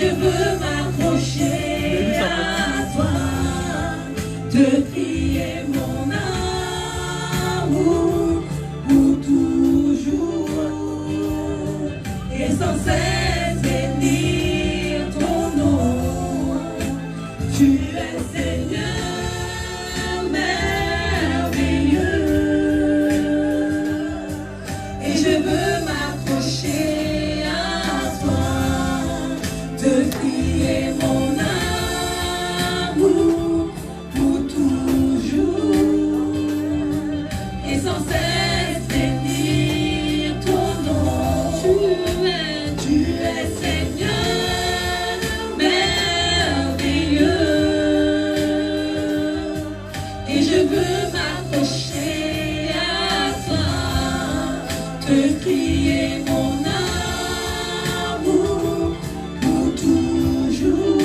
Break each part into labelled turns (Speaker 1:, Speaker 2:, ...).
Speaker 1: je veux m'accrocher à toi, te crier mon amour pour toujours, et sans cesse bénir ton nom. Tu es Seigneur merveilleux, et je veux m'accrocher à toi, te crier mon amour pour toujours, et sans cesse bénir ton nom. Tu es Seigneur merveilleux, et je veux m'accrocher à toi, te crier mon amour pour toujours,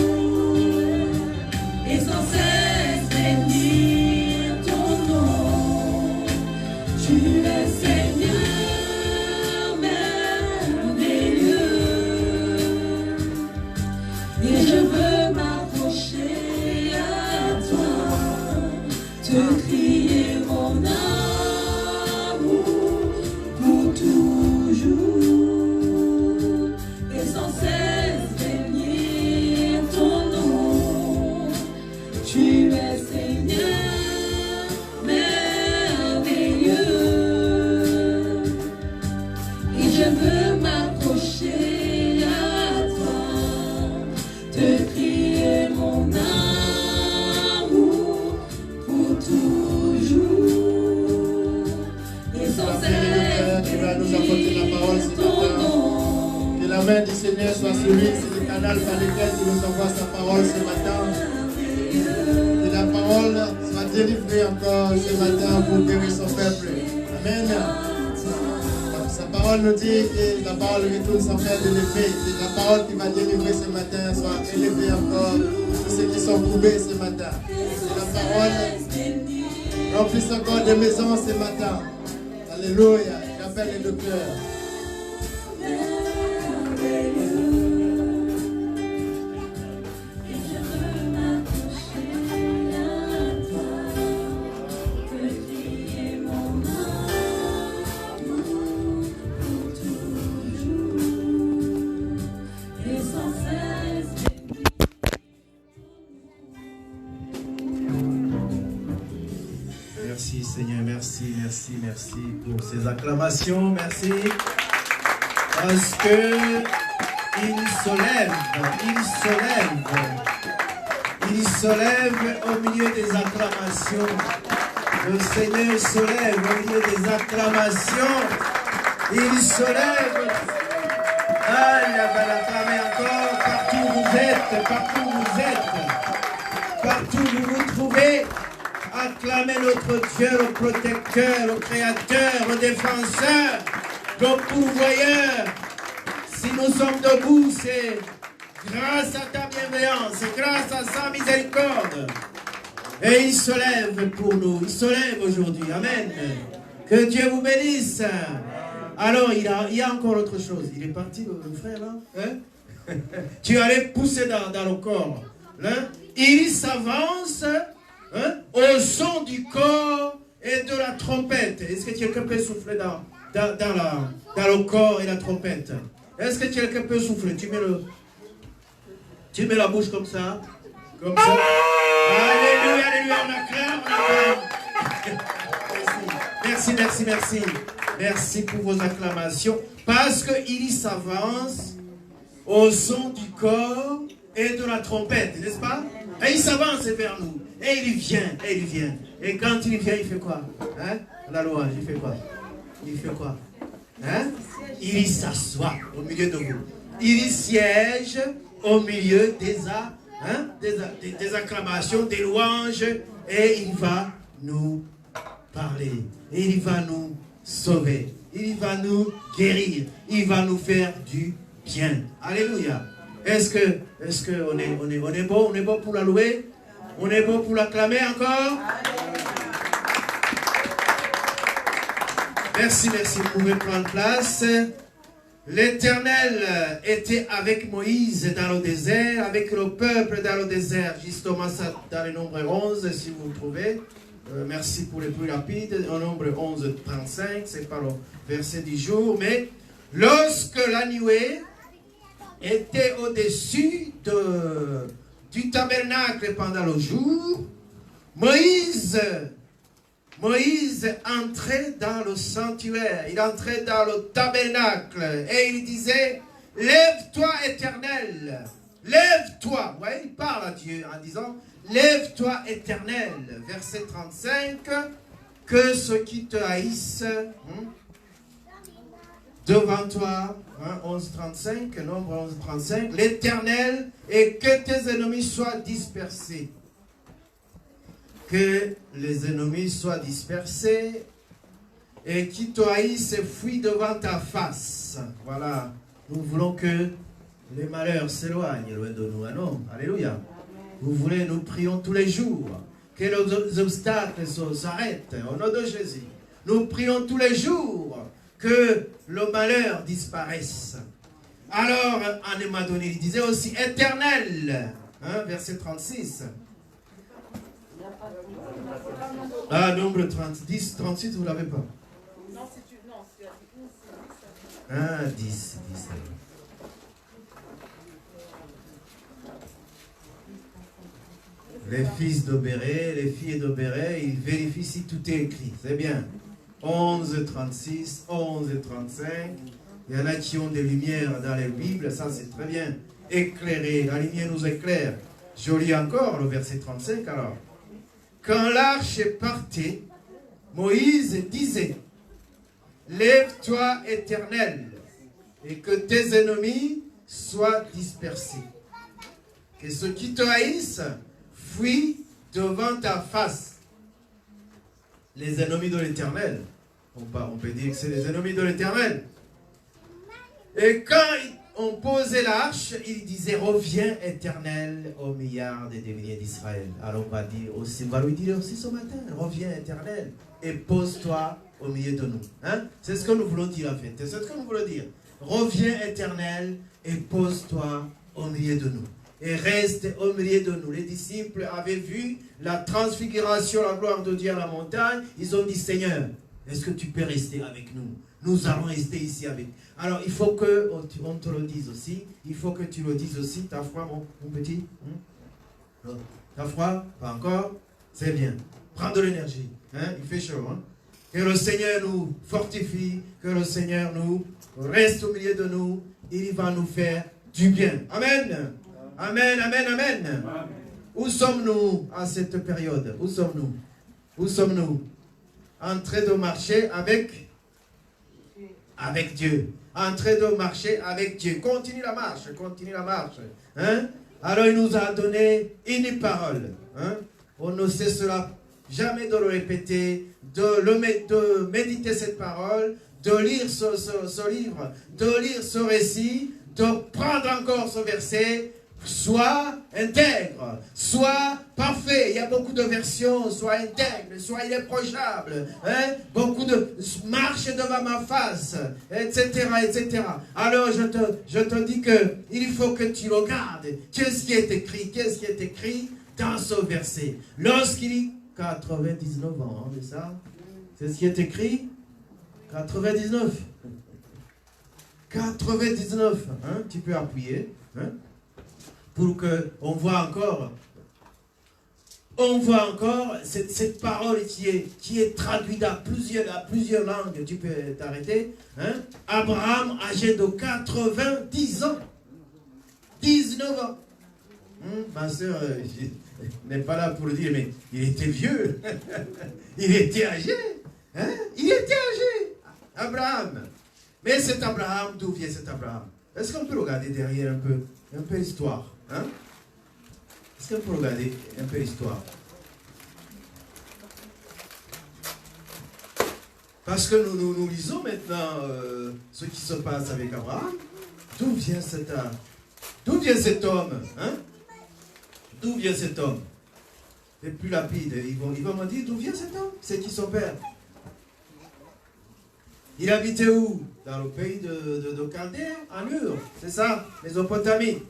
Speaker 1: et sans cesse bénir ton nom. Tu es Seigneur merveilleux, et je veux m'accrocher à toi, te crier mon amour pour toujours, et sans cesse bénir ton nom. Tu es Seigneur merveilleux, et je veux m'accrocher à toi, te crier mon amour pour toujours, et sans cesse
Speaker 2: Tu vas nous apporter la parole ce
Speaker 1: bénir ton
Speaker 2: matin.
Speaker 1: nom.
Speaker 2: Que la main du Seigneur soit sur lui, c'est le canal par lequel tu nous envoies sa parole ce matin. Que la parole soit délivrée encore ce matin pour guérir son peuple. Amen. Sa parole nous dit que la parole retourne sans faire de l'effet. Que la parole qui va délivrer ce matin soit élevée encore pour ceux qui sont courbés ce matin. Que la parole remplisse encore des maisons ce matin. Alléluia. J'appelle les docteurs.
Speaker 3: Merci Seigneur, merci pour ces acclamations, merci. Parce que il se lève au milieu des acclamations. Le Seigneur se lève au milieu des acclamations. Il se lève. Ah, il va l'acclamer encore partout où vous êtes, partout où vous vous trouvez. Acclamez notre Dieu, au protecteur, au créateur, au défenseur, au pourvoyeur. Si nous sommes debout, c'est grâce à ta bienveillance, c'est grâce à sa miséricorde. Et il se lève pour nous, il se lève aujourd'hui. Amen. Que Dieu vous bénisse. Alors, il y a encore autre chose. Il est parti, le frère, là, hein? Tu allais pousser dans le corps. Hein? Il s'avance, hein, au son du corps et de la trompette. Est-ce que quelqu'un peut souffler dans le corps et la trompette? Est-ce que quelqu'un peut souffler? Tu mets la bouche comme ça. Comme ça. Alléluia, alléluia, on acclame. Merci. Merci pour vos acclamations. Parce qu'il s'avance au son du corps et de la trompette, n'est-ce pas? Et il s'avance vers nous. Et il vient. Et quand il vient, il fait quoi? Hein? La louange, il fait quoi? Hein? Il s'assoit au milieu de vous. Il siège au milieu des acclamations, des louanges. Et il va nous parler. Et il va nous sauver. Il va nous guérir. Il va nous faire du bien. Alléluia. Est-ce que on est bon pour la louer? On est bon pour l'acclamer encore? Merci. Vous pouvez prendre place. l'Éternel était avec Moïse dans le désert, avec le peuple dans le désert. Justement, ça dans le nombre 11, si vous le trouvez. Merci pour les plus rapides. Au nombre 11, 35, c'est pas le verset du jour. Mais lorsque la nuée était au-dessus du tabernacle pendant le jour, Moïse entrait dans le sanctuaire, il entrait dans le tabernacle et il disait, lève-toi Éternel, lève-toi. Ouais, il parle à Dieu en disant, lève-toi Éternel. Verset 35, que ceux qui te haïssent devant toi, 11.35, nombre 11.35, l'Éternel, et que tes ennemis soient dispersés. Que les ennemis soient dispersés et qui te haïssent fuient devant ta face. Voilà, nous voulons que les malheurs s'éloignent loin de nous. Ah non, alléluia. Vous voulez, nous prions tous les jours que les obstacles s'arrêtent au nom de Jésus. Nous prions tous les jours que le malheur disparaisse. Alors, à un moment donné, il disait aussi éternel, verset 36. Ah, nombre 30, 10, 36, vous ne l'avez pas.
Speaker 1: Non, c'est tu. Non, c'est 11.
Speaker 3: Ah, 10. Les fils d'Obéré, les filles d'Obéré, ils vérifient si tout est écrit. C'est bien. 11, 36, 11, 35. Il y en a qui ont des lumières dans les Bibles, ça c'est très bien. Éclairé, la lumière nous éclaire. Je lis encore le verset 35 alors. Quand l'arche partait, Moïse disait, lève-toi Éternel, et que tes ennemis soient dispersés. Que ceux qui te haïssent fuient devant ta face. Les ennemis de l'Éternel. On peut dire que c'est les ennemis de l'Éternel. Et quand on posait l'arche, il disait, reviens Éternel au milliard des milliers d'Israël. Alors on va dire aussi, on va lui dire aussi ce matin, reviens Éternel et pose-toi au milieu de nous. Hein? C'est ce que nous voulons dire en fait. C'est ce que nous voulons dire. Reviens Éternel et pose-toi au milieu de nous. Et reste au milieu de nous. Les disciples avaient vu la transfiguration, la gloire de Dieu à la montagne. Ils ont dit, Seigneur, est-ce que tu peux rester avec nous? Nous allons rester ici avec. Alors, il faut qu'on te le dise aussi. Il faut que tu le dises aussi. T'as froid, mon petit? T'as froid? Pas encore? C'est bien. Prends de l'énergie. Hein? Il fait chaud. Hein? Que le Seigneur nous fortifie. Que le Seigneur nous reste au milieu de nous. Il va nous faire du bien. Amen. Amen, amen, amen. Amen. Où sommes-nous à cette période? Où sommes-nous? Où sommes-nous? En train de marcher avec Dieu. En train de marcher avec Dieu. Continue la marche, continue la marche. Hein? Alors il nous a donné une parole. Hein? On ne cessera jamais de le répéter, de méditer cette parole, de lire ce livre, de lire ce récit, de prendre encore ce verset. Sois intègre, sois parfait. Il y a beaucoup de versions. Sois intègre, sois irréprochable. Hein? Beaucoup de marche devant ma face, etc., etc. Alors je te dis que il faut que tu regardes. Qu'est-ce qui est écrit dans ce verset? Lorsqu'il 99 ans, c'est ça? C'est ce qui est écrit? 99. 99. Hein? Tu peux appuyer. Hein? Pour qu'on voit encore cette parole qui est traduite à plusieurs langues. Tu peux t'arrêter. Hein? Abraham, âgé de 90 ans. 19 ans. Ma soeur n'est pas là pour le dire, mais il était vieux. Il était âgé. Hein? Il était âgé. Abraham. Mais cet Abraham, d'où vient cet Abraham? Est-ce qu'on peut regarder derrière un peu l'histoire? Hein? Est-ce qu'on peut regarder un peu l'histoire? Parce que nous lisons maintenant ce qui se passe avec Abraham. D'où vient cet homme? Hein? D'où vient cet homme? Les plus lapides, ils vont me dire d'où vient cet homme? C'est qui son père? Il habitait où? Dans le pays de Chaldée, en Ur. C'est ça, Mésopotamie.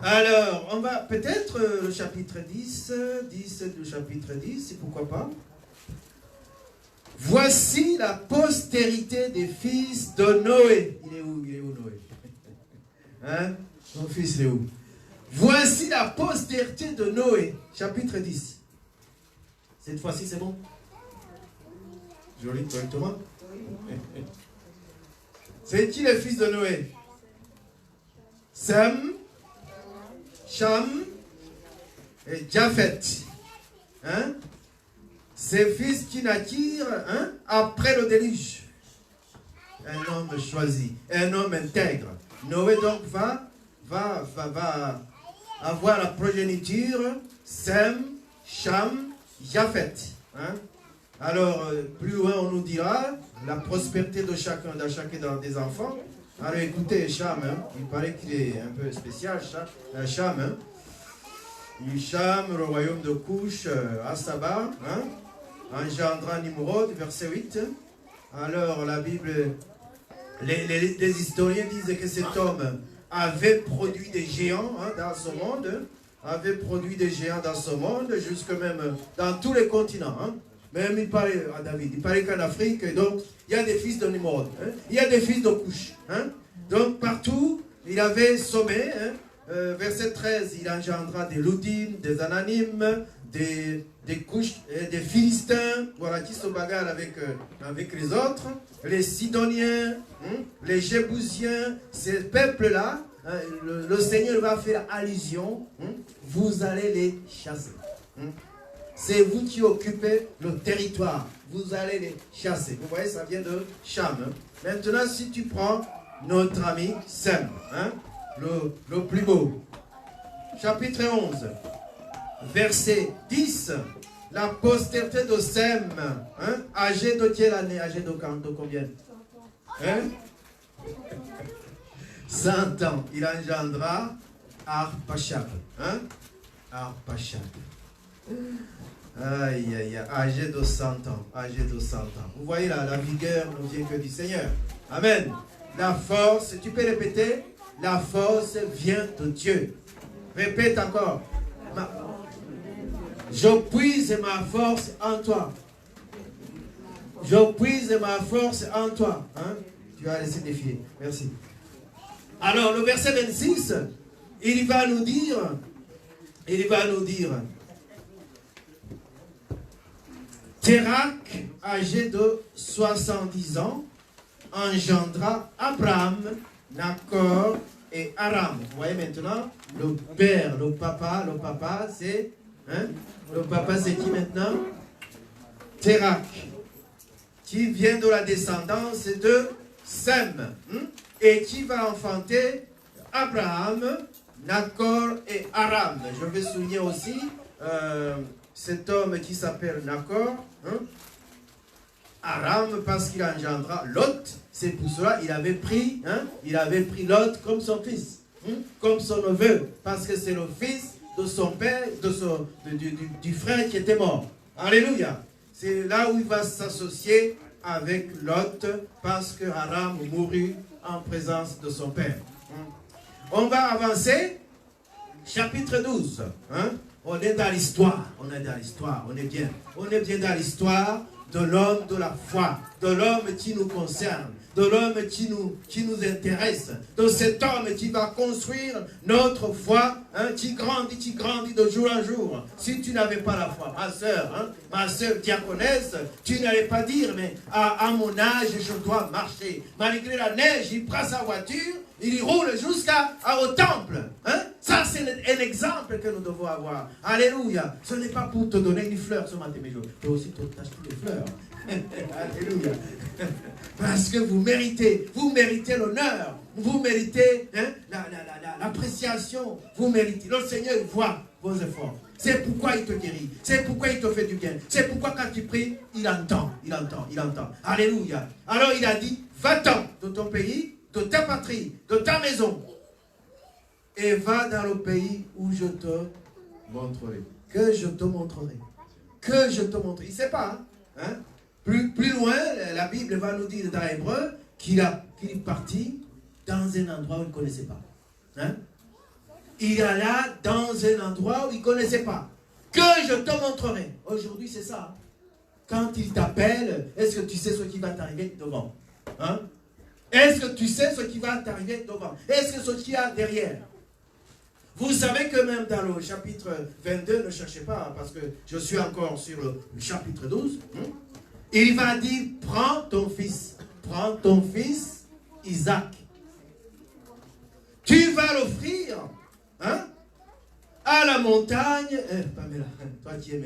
Speaker 3: Alors, on va peut-être le chapitre 10, le chapitre 10, et pourquoi pas. Voici la postérité des fils de Noé. Il est où Noé? Hein? Son fils, il est où? Voici la postérité de Noé, chapitre 10. Cette fois-ci, c'est bon? Joli, correctement. C'est qui les fils de Noé? Sem, Cham et Japhet. Hein? Ces fils qui naquirent après le déluge. Un homme choisi, un homme intègre. Noé donc va avoir la progéniture Sem, Cham, Japhet. Hein? Alors, plus loin, on nous dira la prospérité de chacun des enfants. Alors, écoutez, Cham, il paraît qu'il est un peu spécial, Cham. Cham, le royaume de Couche, à Saba, engendra Nimrod, verset 8. Alors, la Bible, les historiens disent que cet homme avait produit des géants dans ce monde, jusque même dans tous les continents. Même il parlait à David, il parlait qu'en Afrique, donc il y a des fils de Nimrod, il y a des fils de Couche. Donc partout, il avait sommé, verset 13, il engendra des Loudim, des Ananim, des Couches, des Philistins, voilà, qui se bagarrent avec les autres, les Sidoniens, les Jébousiens, ces peuples-là, le Seigneur va faire allusion, vous allez les chasser. C'est vous qui occupez le territoire. Vous allez les chasser. Vous voyez, ça vient de Cham. Maintenant, si tu prends notre ami Sem, le plus beau. Chapitre 11, verset 10. La postérité de Sem, âgé de quelle année? Âgé de combien? 100 ans. Il engendra Arpachshad. Arpachshad. Aïe, aïe, aïe, âgé de 100 ans, Vous voyez là, la vigueur ne vient que du Seigneur. Amen. La force, tu peux répéter, la force vient de Dieu. Répète encore. Je puise ma force en toi. Je puise ma force en toi. Tu vas laisser défier. Merci. Alors, le verset 26, il va nous dire, Térak, âgé de 70 ans, engendra Abraham, Nacor et Aram. Vous voyez maintenant, le père, le papa, c'est... le papa, c'est qui maintenant? Térak, qui vient de la descendance de Sem, et qui va enfanter Abraham, Nacor et Aram. Je vais souligner aussi cet homme qui s'appelle Nacor, Aram, parce qu'il engendra Lot. C'est pour cela qu'il avait pris, Lot comme son fils, comme son neveu, parce que c'est le fils de son père, du frère qui était mort. Alléluia. C'est là où il va s'associer avec Lot, parce que Aram mourut en présence de son père. On va avancer, chapitre 12. On est dans l'histoire, on est bien. On est bien dans l'histoire de l'homme de la foi, de l'homme qui nous concerne, de l'homme qui nous intéresse, de cet homme qui va construire notre foi, qui grandit de jour en jour. Si tu n'avais pas la foi, ma soeur diaconesse, tu n'allais pas dire, mais à mon âge, je dois marcher. Malgré la neige, il prend sa voiture, il y roule jusqu'au temple. Ça, c'est un exemple que nous devons avoir. Alléluia. Ce n'est pas pour te donner des fleurs ce matin, mais je peux aussi t'acheter des fleurs. Alléluia. Parce que vous méritez l'honneur, vous méritez l'appréciation, vous méritez. Le Seigneur voit vos efforts. C'est pourquoi il te guérit, c'est pourquoi il te fait du bien, c'est pourquoi quand tu pries, il entend. Alléluia. Alors il a dit, va-t'en de ton pays, de ta patrie, de ta maison, et va dans le pays où je te montrerai. Que je te montrerai. Il ne sait pas, Plus loin, la Bible va nous dire dans Hébreu qu'il est parti dans un endroit où il ne connaissait pas. Hein? Il alla dans un endroit où il ne connaissait pas. Que je te montrerai. Aujourd'hui, c'est ça. Quand il t'appelle, est-ce que tu sais ce qui va t'arriver devant? Hein? Est-ce que tu sais ce qui va t'arriver devant? Est-ce que ce qu'il y a derrière? Vous savez que même dans le chapitre 22, ne cherchez pas, parce que je suis encore sur le chapitre 12, il va dire, prends ton fils Isaac. Tu vas l'offrir, hein, à la montagne, Pamela, toi qui aimes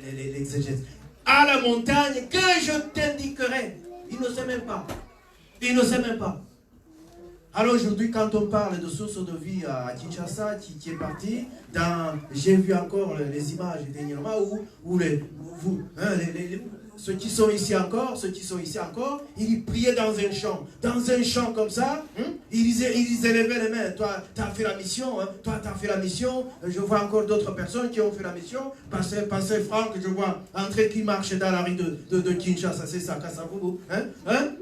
Speaker 3: l'exégèse, à la montagne que je t'indiquerai. Il ne sait même pas. Il ne sait même pas. Alors aujourd'hui, quand on parle de source de vie à Kinshasa, qui est parti, j'ai vu encore les images dernièrement où ceux qui sont ici encore, ils priaient dans un champ comme ça, ils élevaient les mains. Toi, tu as fait la mission, hein? Toi, tu as fait la mission. Je vois encore d'autres personnes qui ont fait la mission. Pasteur Franck, je vois entrer qui marche dans la rue de Kinshasa, c'est ça, Kassavubu,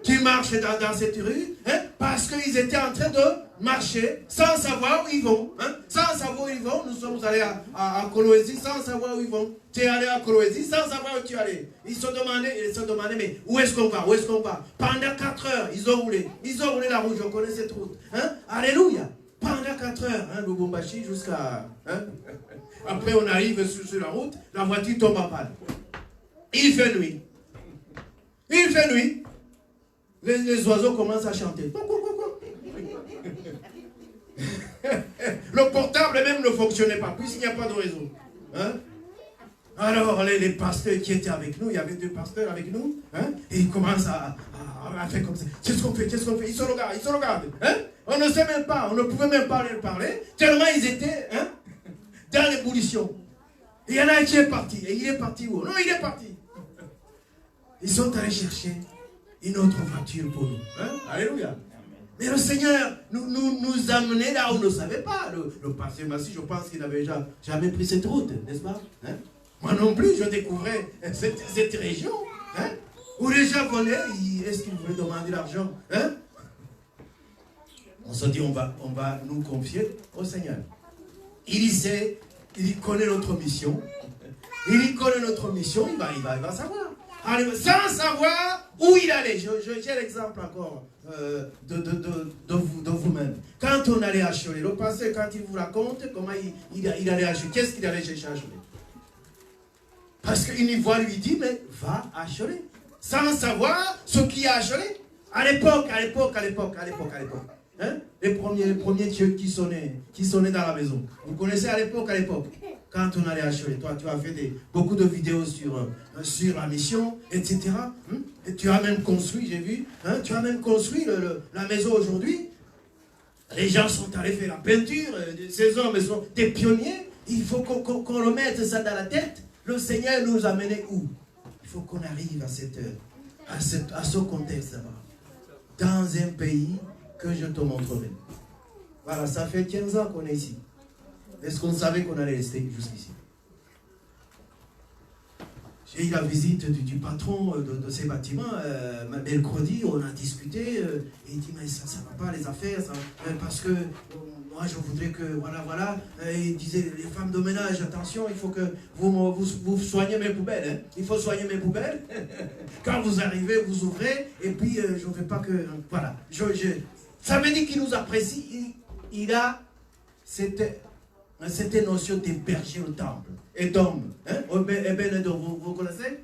Speaker 3: qui marche dans cette rue, hein? Parce qu'ils étaient en train de marcher sans savoir où ils vont. Hein? Sans savoir où ils vont. Nous sommes allés à Kolwezi sans savoir où ils vont. Tu es allé à Kolwezi sans savoir où tu es allé. Ils se demandaient, mais où est-ce qu'on va? Où est-ce qu'on va? Pendant 4 heures, ils ont roulé. Ils ont roulé la route, je connais cette route. Hein? Alléluia. Pendant 4 heures, hein, Lubumbashi jusqu'à... Hein? Après, on arrive sur la route, la voiture tombe en panne. Il fait nuit. Il fait nuit. Les oiseaux commencent à chanter. Le portable même ne fonctionnait pas, puisqu'il n'y a pas de réseau. Hein? Alors, les pasteurs qui étaient avec nous, il y avait 2 pasteurs avec nous, hein? Et ils commencent à faire comme ça. Qu'est-ce qu'on fait? Ils se regardent. Hein? On ne sait même pas, on ne pouvait même pas leur parler, tellement ils étaient, hein, dans l'ébullition. Il y en a qui est parti. Et il est parti où? Non, il est parti. Ils sont allés chercher une autre voiture pour nous. Hein? Alléluia. Mais le Seigneur nous amenait là où on ne savait pas. Le pasteur Massi, je pense qu'il n'avait jamais pris cette route, n'est-ce pas? Hein? Moi non plus, je découvrais cette région, hein, où les gens venaient. Est-ce qu'ils voulaient demander l'argent? Hein? On se dit, on va nous confier au Seigneur. Il sait, il connaît notre mission. Il connaît notre mission, il va savoir. Sans savoir où il allait. J'ai l'exemple encore de vous-même. Quand on allait à Cholet, le pasteur, quand il vous raconte comment il allait à Cholet, qu'est-ce qu'il allait chercher à Cholet? Parce qu'une voix lui dit, mais va à Cholet. Sans savoir ce qu'il y a à Cholet. À l'époque. Hein? Les premiers dieux qui sonnaient dans la maison. Vous connaissez à l'époque. Quand on allait à Cholet, toi tu as fait beaucoup de vidéos sur la mission, etc. Et tu as même construit, j'ai vu, hein, tu as même construit la maison aujourd'hui. Les gens sont allés faire la peinture, ces hommes sont des pionniers. Il faut qu'on remette ça dans la tête. Le Seigneur nous a menés où? Il faut qu'on arrive à ce contexte là-bas. Dans un pays que je te montrerai. Voilà, ça fait 15 ans qu'on est ici. Est-ce qu'on savait qu'on allait rester jusqu'ici? J'ai eu la visite du patron de ces bâtiments. Mercredi, on a discuté. Et il dit, mais ça ne va pas les affaires. Parce que moi, je voudrais que, voilà. Il disait, les femmes de ménage, attention, il faut que vous soignez mes poubelles. Hein. Il faut soigner mes poubelles. Quand vous arrivez, vous ouvrez. Et puis, je ne veux pas que... Voilà. Ça veut dire qu'il nous apprécie. Il a cette notion d'héberger au temple. Et d'homme. Hein? Vous connaissez?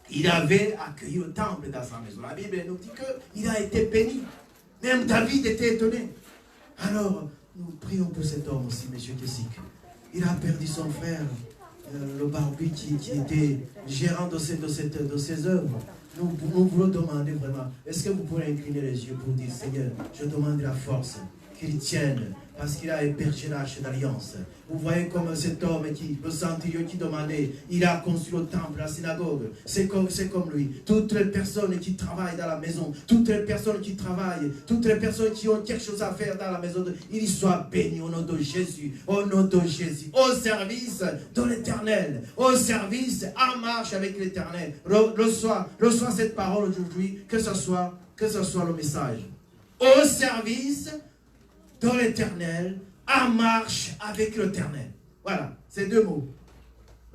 Speaker 3: Il avait accueilli le temple dans sa maison. La Bible nous dit qu'il a été béni. Même David était étonné. Alors, nous prions pour cet homme aussi, M. Kessik. Il a perdu son frère, le barbu qui était gérant de ses œuvres. Nous voulons demander vraiment, est-ce que vous pourrez incliner les yeux pour dire, Seigneur, je demande la force qu'il tienne parce qu'il a hébergé l'arche d'alliance. Vous voyez comme cet homme, le centurion qui demandait, il a construit le temple, la synagogue. C'est comme lui. Toutes les personnes qui travaillent dans la maison, toutes les personnes qui travaillent, toutes les personnes qui ont quelque chose à faire dans la maison, ils soient bénis au nom de Jésus, au nom de Jésus, au service de l'Éternel, au service en marche avec l'Éternel. Reçois cette parole aujourd'hui, que ce soit le message. Au service de l'Éternel, en marche avec l'Éternel. Voilà, ces deux mots.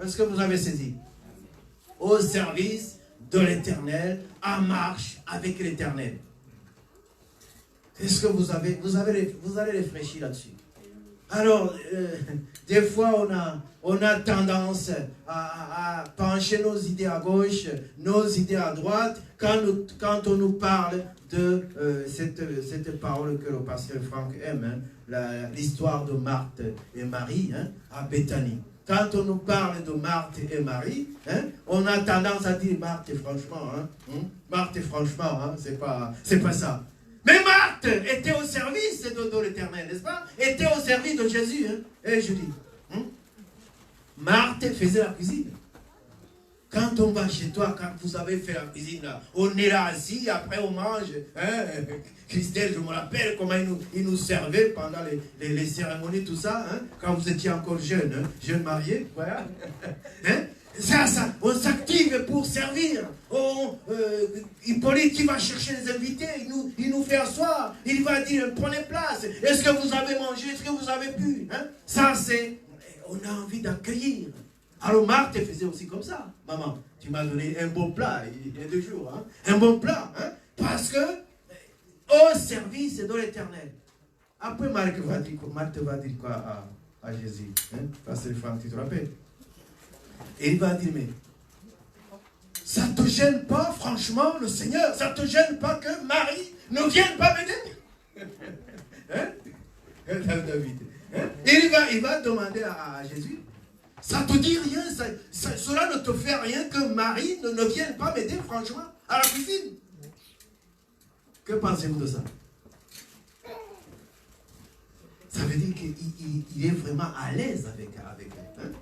Speaker 3: Est-ce que vous avez saisi? Au service de l'Éternel, en marche avec l'Éternel. Est-ce que vous allez réfléchir là-dessus? Alors, des fois, on a tendance à pencher nos idées à gauche, nos idées à droite, quand on nous parle de cette parole que le pasteur Franck aime, hein, l'histoire de Marthe et Marie, hein, à Béthanie. Quand on nous parle de Marthe et Marie, hein, on a tendance à dire Marthe, franchement, Marthe, franchement, hein, c'est pas ça. Mais Marthe était au service de l'Éternel, n'est-ce pas? Était au service de Jésus. Hein? Et je dis, Marthe faisait la cuisine. Quand on va chez toi, quand vous avez fait la cuisine, là, on est là assis, après on mange. Hein? Christelle, je me rappelle comment il nous servait pendant les cérémonies, tout ça, hein? Quand vous étiez encore jeune, hein? Jeune marié, voilà. Hein? Ça, on pour servir. Hippolyte qui va chercher les invités, il nous fait asseoir, il va dire prenez place, est-ce que vous avez mangé, est-ce que vous avez bu, hein? Ça c'est, on a envie d'accueillir. Alors Marthe faisait aussi comme ça. Maman, tu m'as donné un bon plat il y a 2 jours, hein? Un bon plat, hein? Parce que au service de l'Éternel. Après Marthe va dire quoi à Jésus, hein? Pasteur Franck, tu te rappelles? Et il va dire, mais ça ne te gêne pas, franchement, le Seigneur, ça ne te gêne pas que Marie ne vienne pas m'aider? Hein? David. Hein? Et il va demander à Jésus, ça ne te dit rien, cela ne te fait rien que Marie ne vienne pas m'aider, franchement, à la cuisine. Que pensez-vous de ça? Ça veut dire qu'il est vraiment à l'aise avec elle. Hein?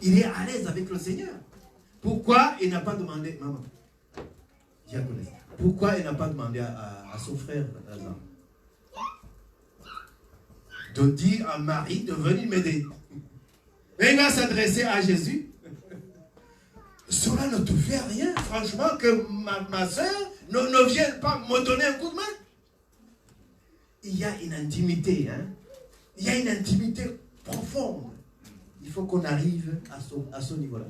Speaker 3: Il est à l'aise avec le Seigneur. Pourquoi il n'a pas demandé, maman, diaconesse, pourquoi il n'a pas demandé à son frère Lazare de dire à Marie de venir m'aider? Et il va s'adresser à Jésus. Cela ne te fait rien, franchement, que ma soeur ne vienne pas me donner un coup de main. Il y a une intimité, hein? Il y a une intimité profonde. Il faut qu'on arrive à ce niveau-là.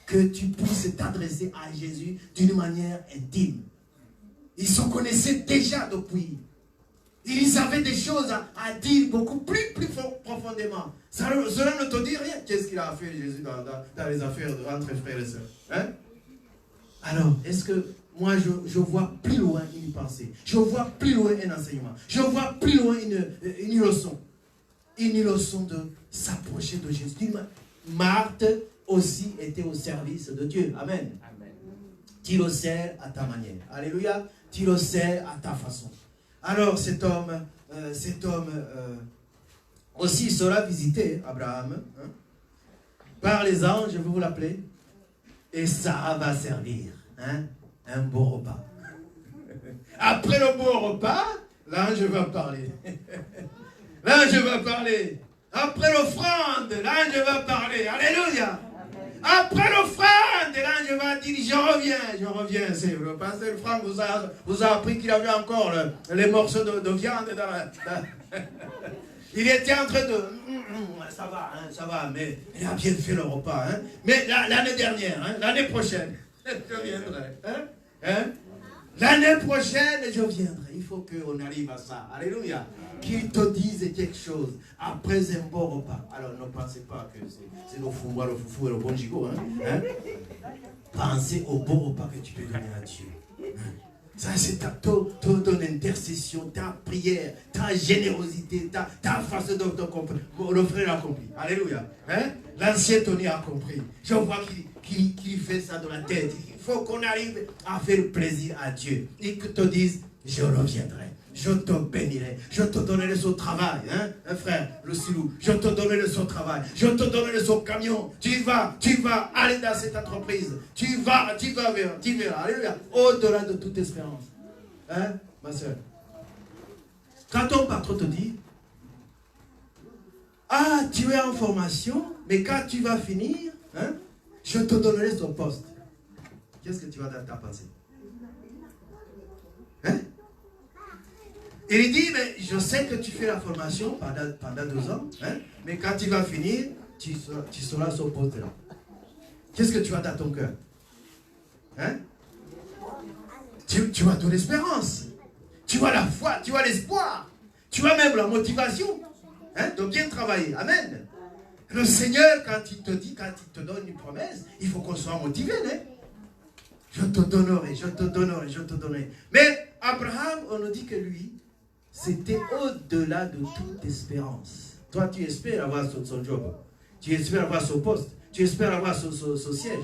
Speaker 3: Que tu puisses t'adresser à Jésus d'une manière intime. Ils se connaissaient déjà depuis. Ils avaient des choses à dire beaucoup plus profondément. Cela ne te dit rien. Qu'est-ce qu'il a fait Jésus dans les affaires entre frères et sœurs? Hein? Alors, est-ce que moi je vois plus loin une pensée? Je vois plus loin un enseignement. Je vois plus loin une leçon. Une leçon de s'approcher de Jésus. Marthe aussi était au service de Dieu. Amen. Amen. Tu le sers à ta manière. Alléluia. Tu le sers à ta façon. Alors cet homme aussi sera visité, Abraham, hein, par les anges, vous vous l'appelez, et Sarah va servir, hein, un beau repas. Après le beau repas, l'ange va parler. L'ange va parler. Après l'offrande, l'ange va parler. Alléluia. Après l'offrande, l'ange va dire, je reviens. C'est le pasteur Franck vous a appris qu'il avait encore les morceaux de viande dans la... Il était en train de... ça va, mais il a bien fait le repas. Hein? Mais l'année dernière, hein, l'année prochaine, je viendrai. Hein? L'année prochaine, je viendrai. Il faut qu'on arrive à ça. Alléluia. Qu'il te dise quelque chose après un bon repas. Alors ne pensez pas que c'est le foufou et le bon gigot. Hein? Pensez au bon repas que tu peux donner à Dieu. Ça, c'est ton intercession, ta prière, ta générosité, ta façon de l'offrir accompli. Alléluia. Hein? L'ancien Tony a compris. Je vois qu'il fait ça dans la tête. Il faut qu'on arrive à faire plaisir à Dieu. Et que te dise, je reviendrai. je te bénirai. Je te donnerai son travail, hein, un frère, le silou. Je te donnerai son travail. Je te donnerai son camion. Tu vas aller dans cette entreprise. Tu vas vers, alléluia, au-delà de toute espérance. Hein, ma soeur? Quand ton patron te dit, ah, tu es en formation, mais quand tu vas finir, hein, je te donnerai son poste. Qu'est-ce que tu vas t'en penser? Hein? Il dit, mais je sais que tu fais la formation pendant 2 ans, hein, mais quand tu vas finir, tu seras son poste là. Qu'est-ce que tu as dans ton cœur? Hein? Tu as ton espérance. Tu as la foi, tu as l'espoir. Tu as même la motivation, hein, de bien travailler. Amen. Le Seigneur, quand il te dit, quand il te donne une promesse, il faut qu'on soit motivé. Hein? Je te donnerai, je te donnerai, je te donnerai. Mais Abraham, on nous dit que lui, c'était au-delà de toute espérance. Toi, tu espères avoir son job. Tu espères avoir son poste. Tu espères avoir son siège.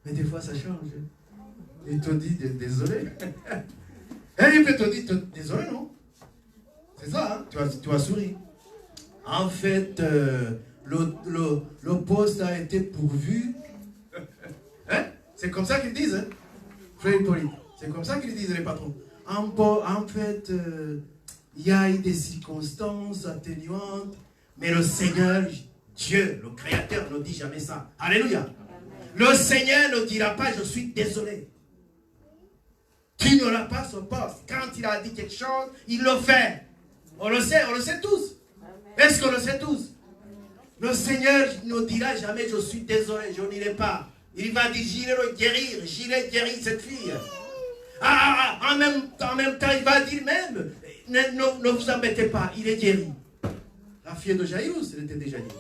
Speaker 3: Mais des fois, ça change. Il te dit désolé. Et il peut te dire désolé, non? C'est ça, hein? Tu as souri. En fait, le poste a été pourvu. Hein? C'est comme ça qu'ils disent, hein? Frère Hippolyte. C'est comme ça qu'ils disent les patrons. En fait, il y a eu des circonstances atténuantes, mais le Seigneur, Dieu, le Créateur, ne dit jamais ça. Alléluia. Le Seigneur ne dira pas, je suis désolé. Tu n'auras pas son poste. Quand il a dit quelque chose, il le fait. On le sait tous. Est-ce qu'on le sait tous? Le Seigneur ne dira jamais, je suis désolé, je n'irai pas. Il va dire, j'irai le guérir, j'irai guérir cette fille. En même temps, il va dire même, ne vous embêtez pas, il est guéri. La fille de Jaïrus, elle était déjà guérie.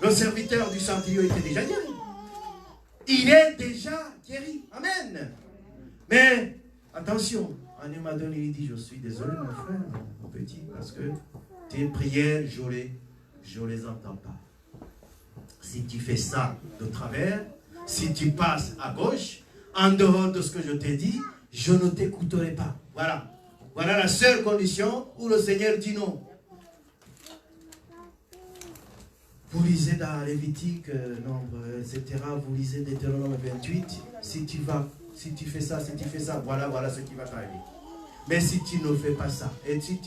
Speaker 3: Le serviteur du centurion était déjà guéri. Il est déjà guéri. Amen. Mais, attention, un moment donné, il dit, je suis désolé, mon frère, mon petit, parce que tes prières, je les entends pas. Si tu fais ça de travers, si tu passes à gauche, en dehors de ce que je t'ai dit, je ne t'écouterai pas. Voilà. Voilà la seule condition où le Seigneur dit non. Vous lisez dans Lévitique, Nombre, etc. Vous lisez Deutéronome 28. Si tu fais ça, voilà ce qui va t'arriver. Mais si tu ne fais pas ça, et si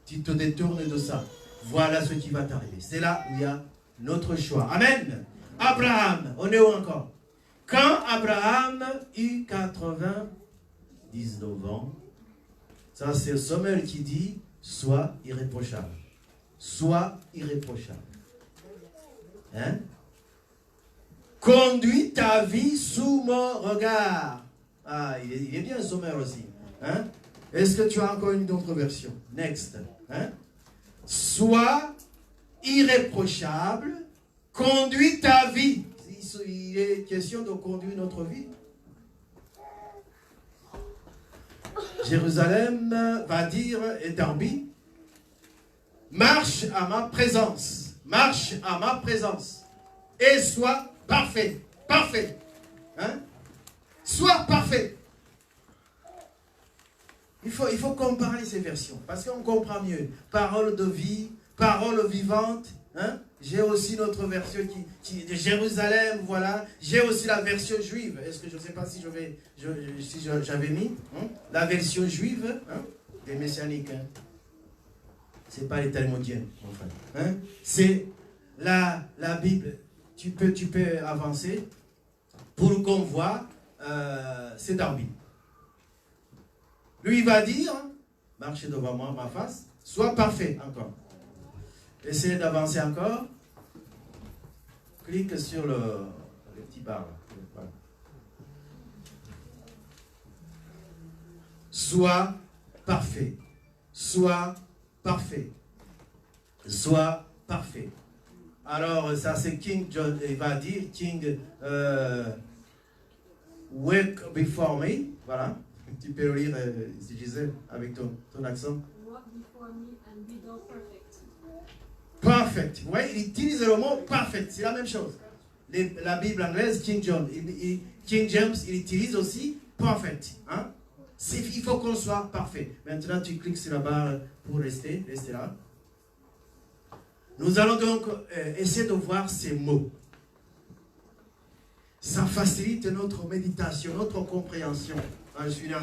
Speaker 3: tu te détournes de ça, voilà ce qui va t'arriver. C'est là où il y a notre choix. Amen. Abraham, on est où encore? Quand Abraham eut 99 ans, ça c'est Samuel qui dit, sois irréprochable. Sois irréprochable. Hein? Conduis ta vie sous mon regard. Ah, il est bien Samuel aussi. Hein? Est-ce que tu as encore une autre version? Next. Hein? Sois irréprochable, conduis ta vie. Il est question de conduire notre vie. Jérusalem va dire, et Darby, marche à ma présence. Marche à ma présence. Et sois parfait. Parfait. Hein? Sois parfait. Il faut comparer ces versions, parce qu'on comprend mieux. Parole de vie, parole vivante. Hein? J'ai aussi notre version qui de Jérusalem, voilà. J'ai aussi la version juive. Est-ce que je ne sais pas si j'avais mis la version juive, hein, des messianiques. Hein? Ce n'est pas les talmudiens, enfin. Hein? C'est la Bible. Tu peux avancer pour qu'on voit. C'est Darby. Lui, il va dire, marchez devant moi, ma face, sois parfait encore. Essayez d'avancer encore. Clique sur le petit bar. Voilà. Sois parfait. Sois parfait. Sois parfait. Alors, ça c'est King John, il va dire, King, work before me. Voilà. Tu peux le lire, si Gisèle, avec ton accent.
Speaker 4: Walk before me and be thou perfect.
Speaker 3: Perfect. Oui, il utilise le mot perfect. C'est la même chose. La Bible anglaise, King James, il utilise aussi perfect. Hein? Il faut qu'on soit parfait. Maintenant, tu cliques sur la barre pour rester là. Nous allons donc essayer de voir ces mots. Ça facilite notre méditation, notre compréhension. Je suis un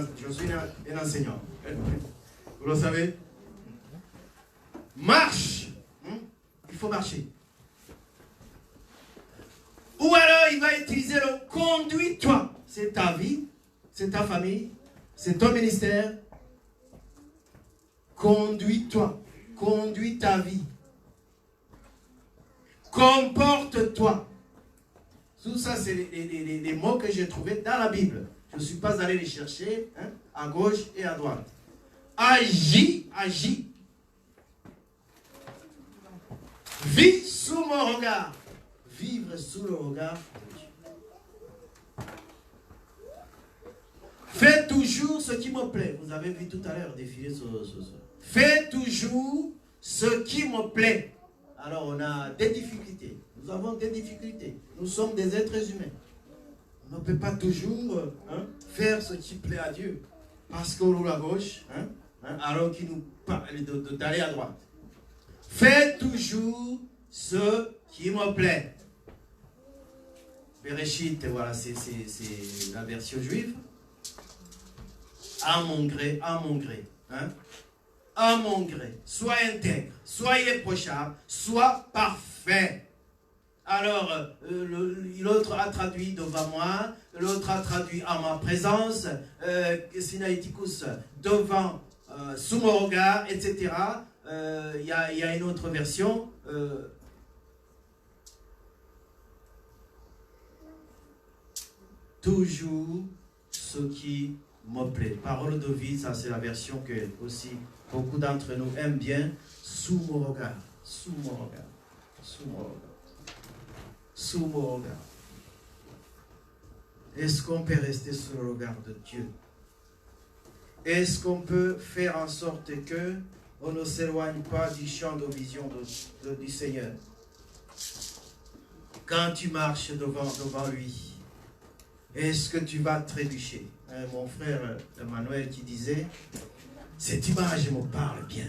Speaker 3: enseignant. Vous le savez? Marche. Il faut marcher. Ou alors, il va utiliser le conduis-toi. C'est ta vie, c'est ta famille, c'est ton ministère. Conduis-toi. Conduis ta vie. Comporte-toi. Tout ça, c'est les mots que j'ai trouvés dans la Bible. Je ne suis pas allé les chercher à gauche et à droite. Agis, agis. Vis sous mon regard. Vivre sous le regard de Dieu. Fais toujours ce qui me plaît. Vous avez vu tout à l'heure défiler ce. Fais toujours ce qui me plaît. Alors on a des difficultés. Nous avons des difficultés. Nous sommes des êtres humains. On ne peut pas toujours faire ce qui plaît à Dieu. Parce qu'on roule à gauche, alors qu'il nous parle d'aller à droite. Fais toujours ce qui me plaît. Bereshit, voilà, c'est la version juive. À mon gré, à mon gré. À mon gré. Sois intègre, sois irréprochable, sois parfait. Alors, l'autre a traduit devant moi, l'autre a traduit en ma présence, Sinaïtikus devant, sous mon regard, etc. Il y a une autre version. Toujours ce qui me plaît. Parole de vie, ça c'est la version que aussi beaucoup d'entre nous aiment bien. Sous mon regard. Sous mon regard. Sous mon regard. Sous mon regard. Est-ce qu'on peut rester sous le regard de Dieu? Est-ce qu'on peut faire en sorte que on ne s'éloigne pas du champ de vision du Seigneur? Quand tu marches devant lui, est-ce que tu vas trébucher? Mon frère Emmanuel qui disait, cette image me parle bien.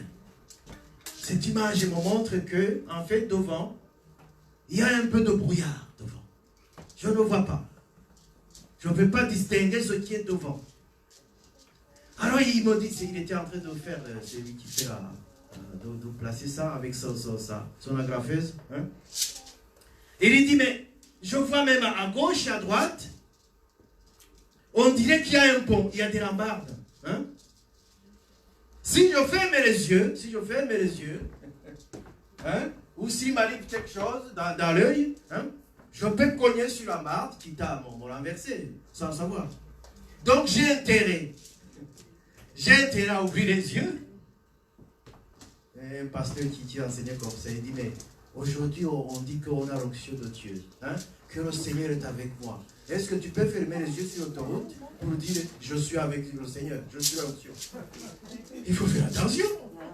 Speaker 3: Cette image me montre que, en fait, devant, il y a un peu de brouillard devant. Je ne vois pas. Je ne peux pas distinguer ce qui est devant. Alors il me dit, il était en train de faire, c'est lui qui fait de placer ça avec son agrafeuse. Et il dit, mais je vois même à gauche et à droite, on dirait qu'il y a un pont, il y a des rambardes. Si je ferme les yeux, ou s'il m'arrive quelque chose dans l'œil, je peux cogner sur la marde, quitte à me renverser, sans savoir. Donc j'ai intérêt à ouvrir les yeux. Et un pasteur qui enseignait comme ça, il dit, mais aujourd'hui on dit qu'on a l'onction de Dieu, que le Seigneur est avec moi. Est-ce que tu peux fermer les yeux sur l'autoroute pour dire, je suis avec le Seigneur, je suis l'onction? Il faut faire attention.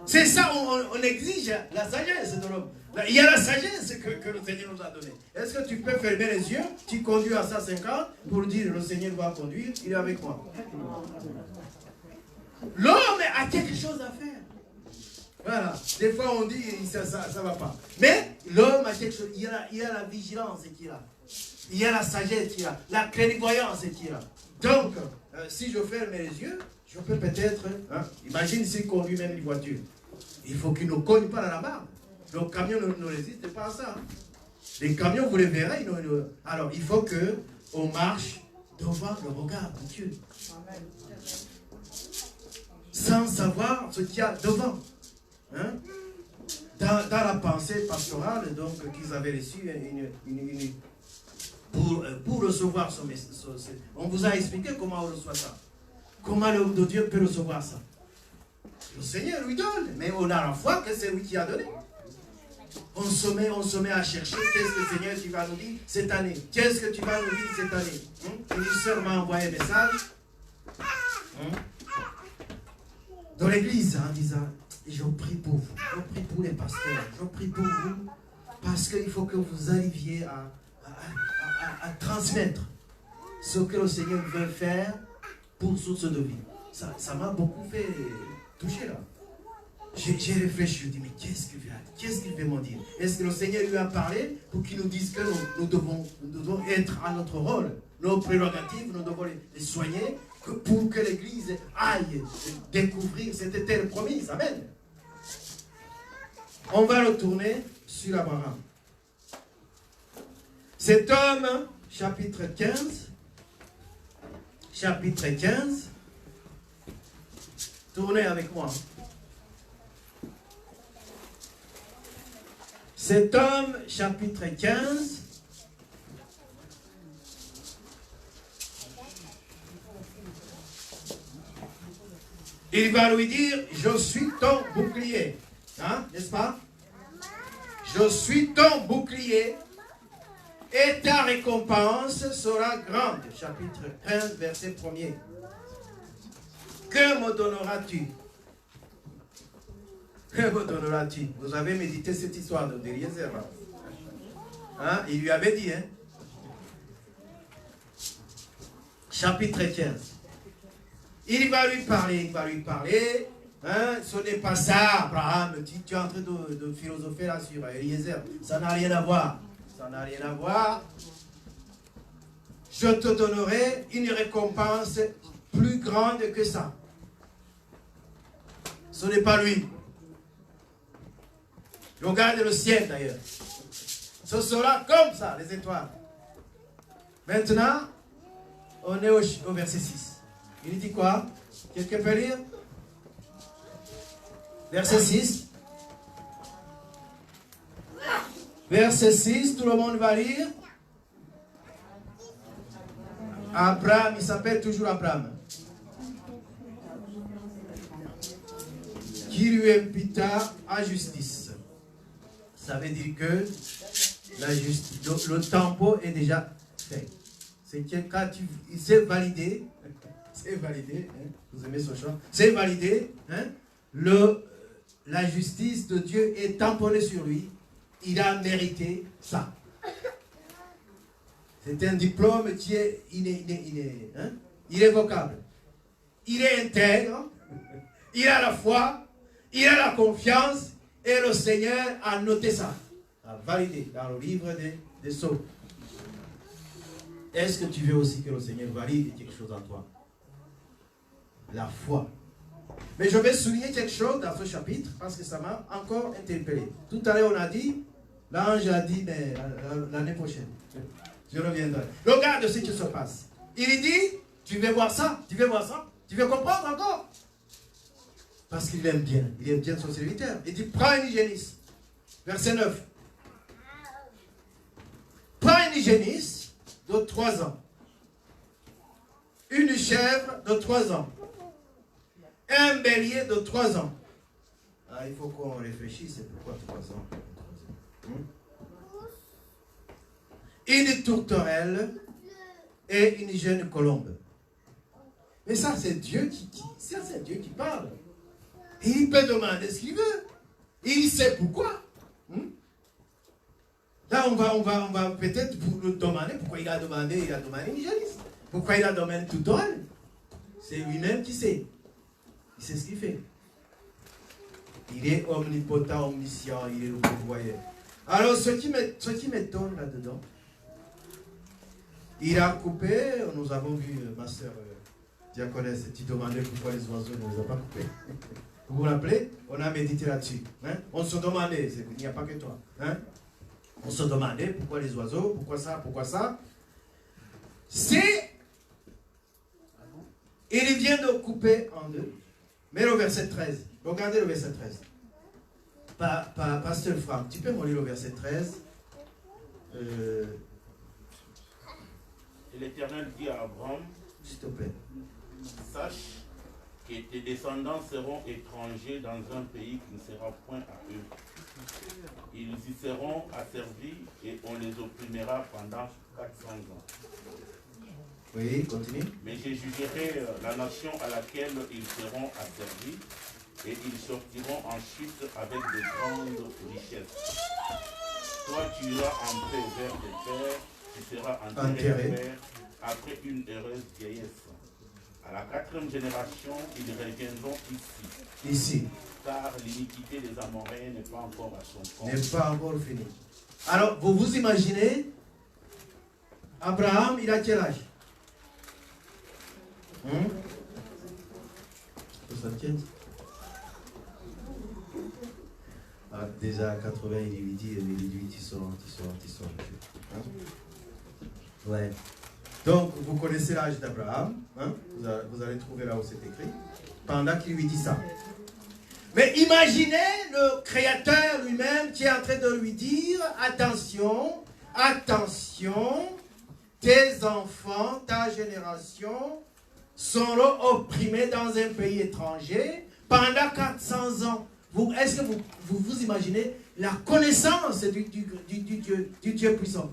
Speaker 3: C'est ça, on exige la sagesse de l'homme. Il y a la sagesse que le Seigneur nous a donnée. Est-ce que tu peux fermer les yeux, tu conduis à 150 pour dire, le Seigneur va conduire, il est avec moi? L'homme a quelque chose à faire. Voilà. Des fois on dit, ça ne va pas. Mais l'homme a quelque chose. Il y a la vigilance qui est là. Il y a la sagesse qui est là. La clairvoyance qui est là. Donc, si je ferme les yeux, je peux peut-être... imagine s'il conduit même une voiture. Il faut qu'il ne cogne pas dans la barre. Le camion ne résiste pas à ça. Les camions, vous les verrez. Alors, il faut qu'on marche devant le regard de Dieu. Sans savoir ce qu'il y a devant. Dans la pensée pastorale donc qu'ils avaient reçue pour recevoir ce message. On vous a expliqué comment on reçoit ça. Comment l'homme de Dieu peut recevoir ça. Le Seigneur lui donne, mais on a la foi que c'est lui qui a donné. On se met à chercher qu'est-ce que le Seigneur tu vas nous dire cette année. Qu'est-ce que tu vas nous dire cette année. Une sœur m'a envoyé un message dans l'église en disant, je prie pour vous, je prie pour les pasteurs, je prie pour vous, parce qu'il faut que vous arriviez à transmettre ce que le Seigneur veut faire pour source de vie. ça m'a beaucoup fait toucher là. J'ai réfléchi, je me dis, mais qu'est-ce qu'il veut m'en dire? Est-ce que le Seigneur lui a parlé pour qu'il nous dise que nous devons être à notre rôle, nos prérogatives, nous devons les soigner, pour que l'Église aille découvrir cette terre promise. Amen. On va retourner sur Abraham. Cet homme, chapitre 15, tournez avec moi. Cet homme, chapitre 15, il va lui dire, je suis ton bouclier. Hein, n'est-ce pas? Je suis ton bouclier et ta récompense sera grande. Chapitre 15, verset 1er. Que me donneras-tu? Que me donneras-tu? Vous avez médité cette histoire de Eliezer. Hein? Il lui avait dit, hein? Chapitre 15. Il va lui parler. Hein? Ce n'est pas ça, Abraham. Tu es en train de philosopher là sur Eliezer. Ça n'a rien à voir. Je te donnerai une récompense plus grande que ça. Ce n'est pas lui. Regarde le ciel d'ailleurs. Ce sera comme ça, les étoiles. Maintenant, on est au verset 6. Il dit quoi? Quelqu'un peut lire? Verset 6. Verset 6, tout le monde va lire. Abraham, il s'appelle toujours Abraham. Qui lui imputa à justice. Ça veut dire que la justice, le tempo est déjà fait. C'est que quand c'est validé, hein, vous aimez ce chant, c'est validé, hein, la justice de Dieu est tamponnée sur lui, il a mérité ça. C'est un diplôme qui est irrévocable. Il est intègre, il a la foi, il a la confiance, et le Seigneur a noté ça, a validé dans le livre des Sceaux. Est-ce que tu veux aussi que le Seigneur valide quelque chose en toi? La foi. Mais je vais souligner quelque chose dans ce chapitre, parce que ça m'a encore interpellé. Tout à l'heure, on a dit, l'ange a dit, mais l'année prochaine, je reviendrai. Regarde ce qui se passe. Il dit, tu veux voir ça? Tu veux voir ça? Tu veux comprendre encore? Parce qu'il aime bien. Il aime bien son serviteur. Il dit, prends une génisse. Verset 9. Prends une génisse de 3 ans. Une chèvre de 3 ans. Un bélier de 3 ans. Ah, il faut qu'on réfléchisse. Pourquoi 3 ans? Une tourterelle et une jeune colombe. Mais ça, c'est Dieu qui parle. Et il peut demander ce qu'il veut. Il sait pourquoi. Là, on va peut-être vous demander pourquoi il a demandé une génisse. Pourquoi il a demandé une tourterelle. C'est lui-même qui sait. Il sait ce qu'il fait. Il est omnipotent, omniscient, il est le pourvoyeur. Alors, ce qui m'étonne là-dedans, il a coupé, nous avons vu ma soeur diaconesse, tu demandais pourquoi les oiseaux ne les ont pas coupés. Vous vous rappelez? On a médité là-dessus. Hein? On se demandait, il n'y a pas que toi. Hein? On se demandait pourquoi les oiseaux, pourquoi ça. C'est, il vient de couper en deux. Mais le verset 13, regardez le verset 13. Pasteur Franck, tu peux me lire le verset 13?
Speaker 5: Et l'Éternel dit à Abraham,
Speaker 3: s'il te plaît.
Speaker 5: Sache que tes descendants seront étrangers dans un pays qui ne sera point à eux. Ils y seront asservis et on les opprimera pendant 400 ans.
Speaker 3: Oui, continue.
Speaker 5: Mais je jugerai la nation à laquelle ils seront asservis et ils sortiront en chute avec de grandes richesses. Toi, tu iras en paix vers tes terres, tu seras enterré après une heureuse vieillesse. À la 4e génération, ils reviendront ici.
Speaker 3: Ici.
Speaker 5: Car l'iniquité des Amoréens n'est pas encore à son compte.
Speaker 3: N'est pas encore fini. Alors, vous vous imaginez, Abraham, il a quel âge? 75. Ah, déjà à 80, il lui dit, ils sont. Ouais. Donc, vous connaissez l'âge d'Abraham. Hein? Vous allez trouver là où c'est écrit. Pendant qu'il lui dit ça. Mais imaginez le Créateur lui-même qui est en train de lui dire, attention, attention, tes enfants, ta génération seront opprimés dans un pays étranger pendant 400 ans. Est-ce que vous imaginez la connaissance du Dieu puissant?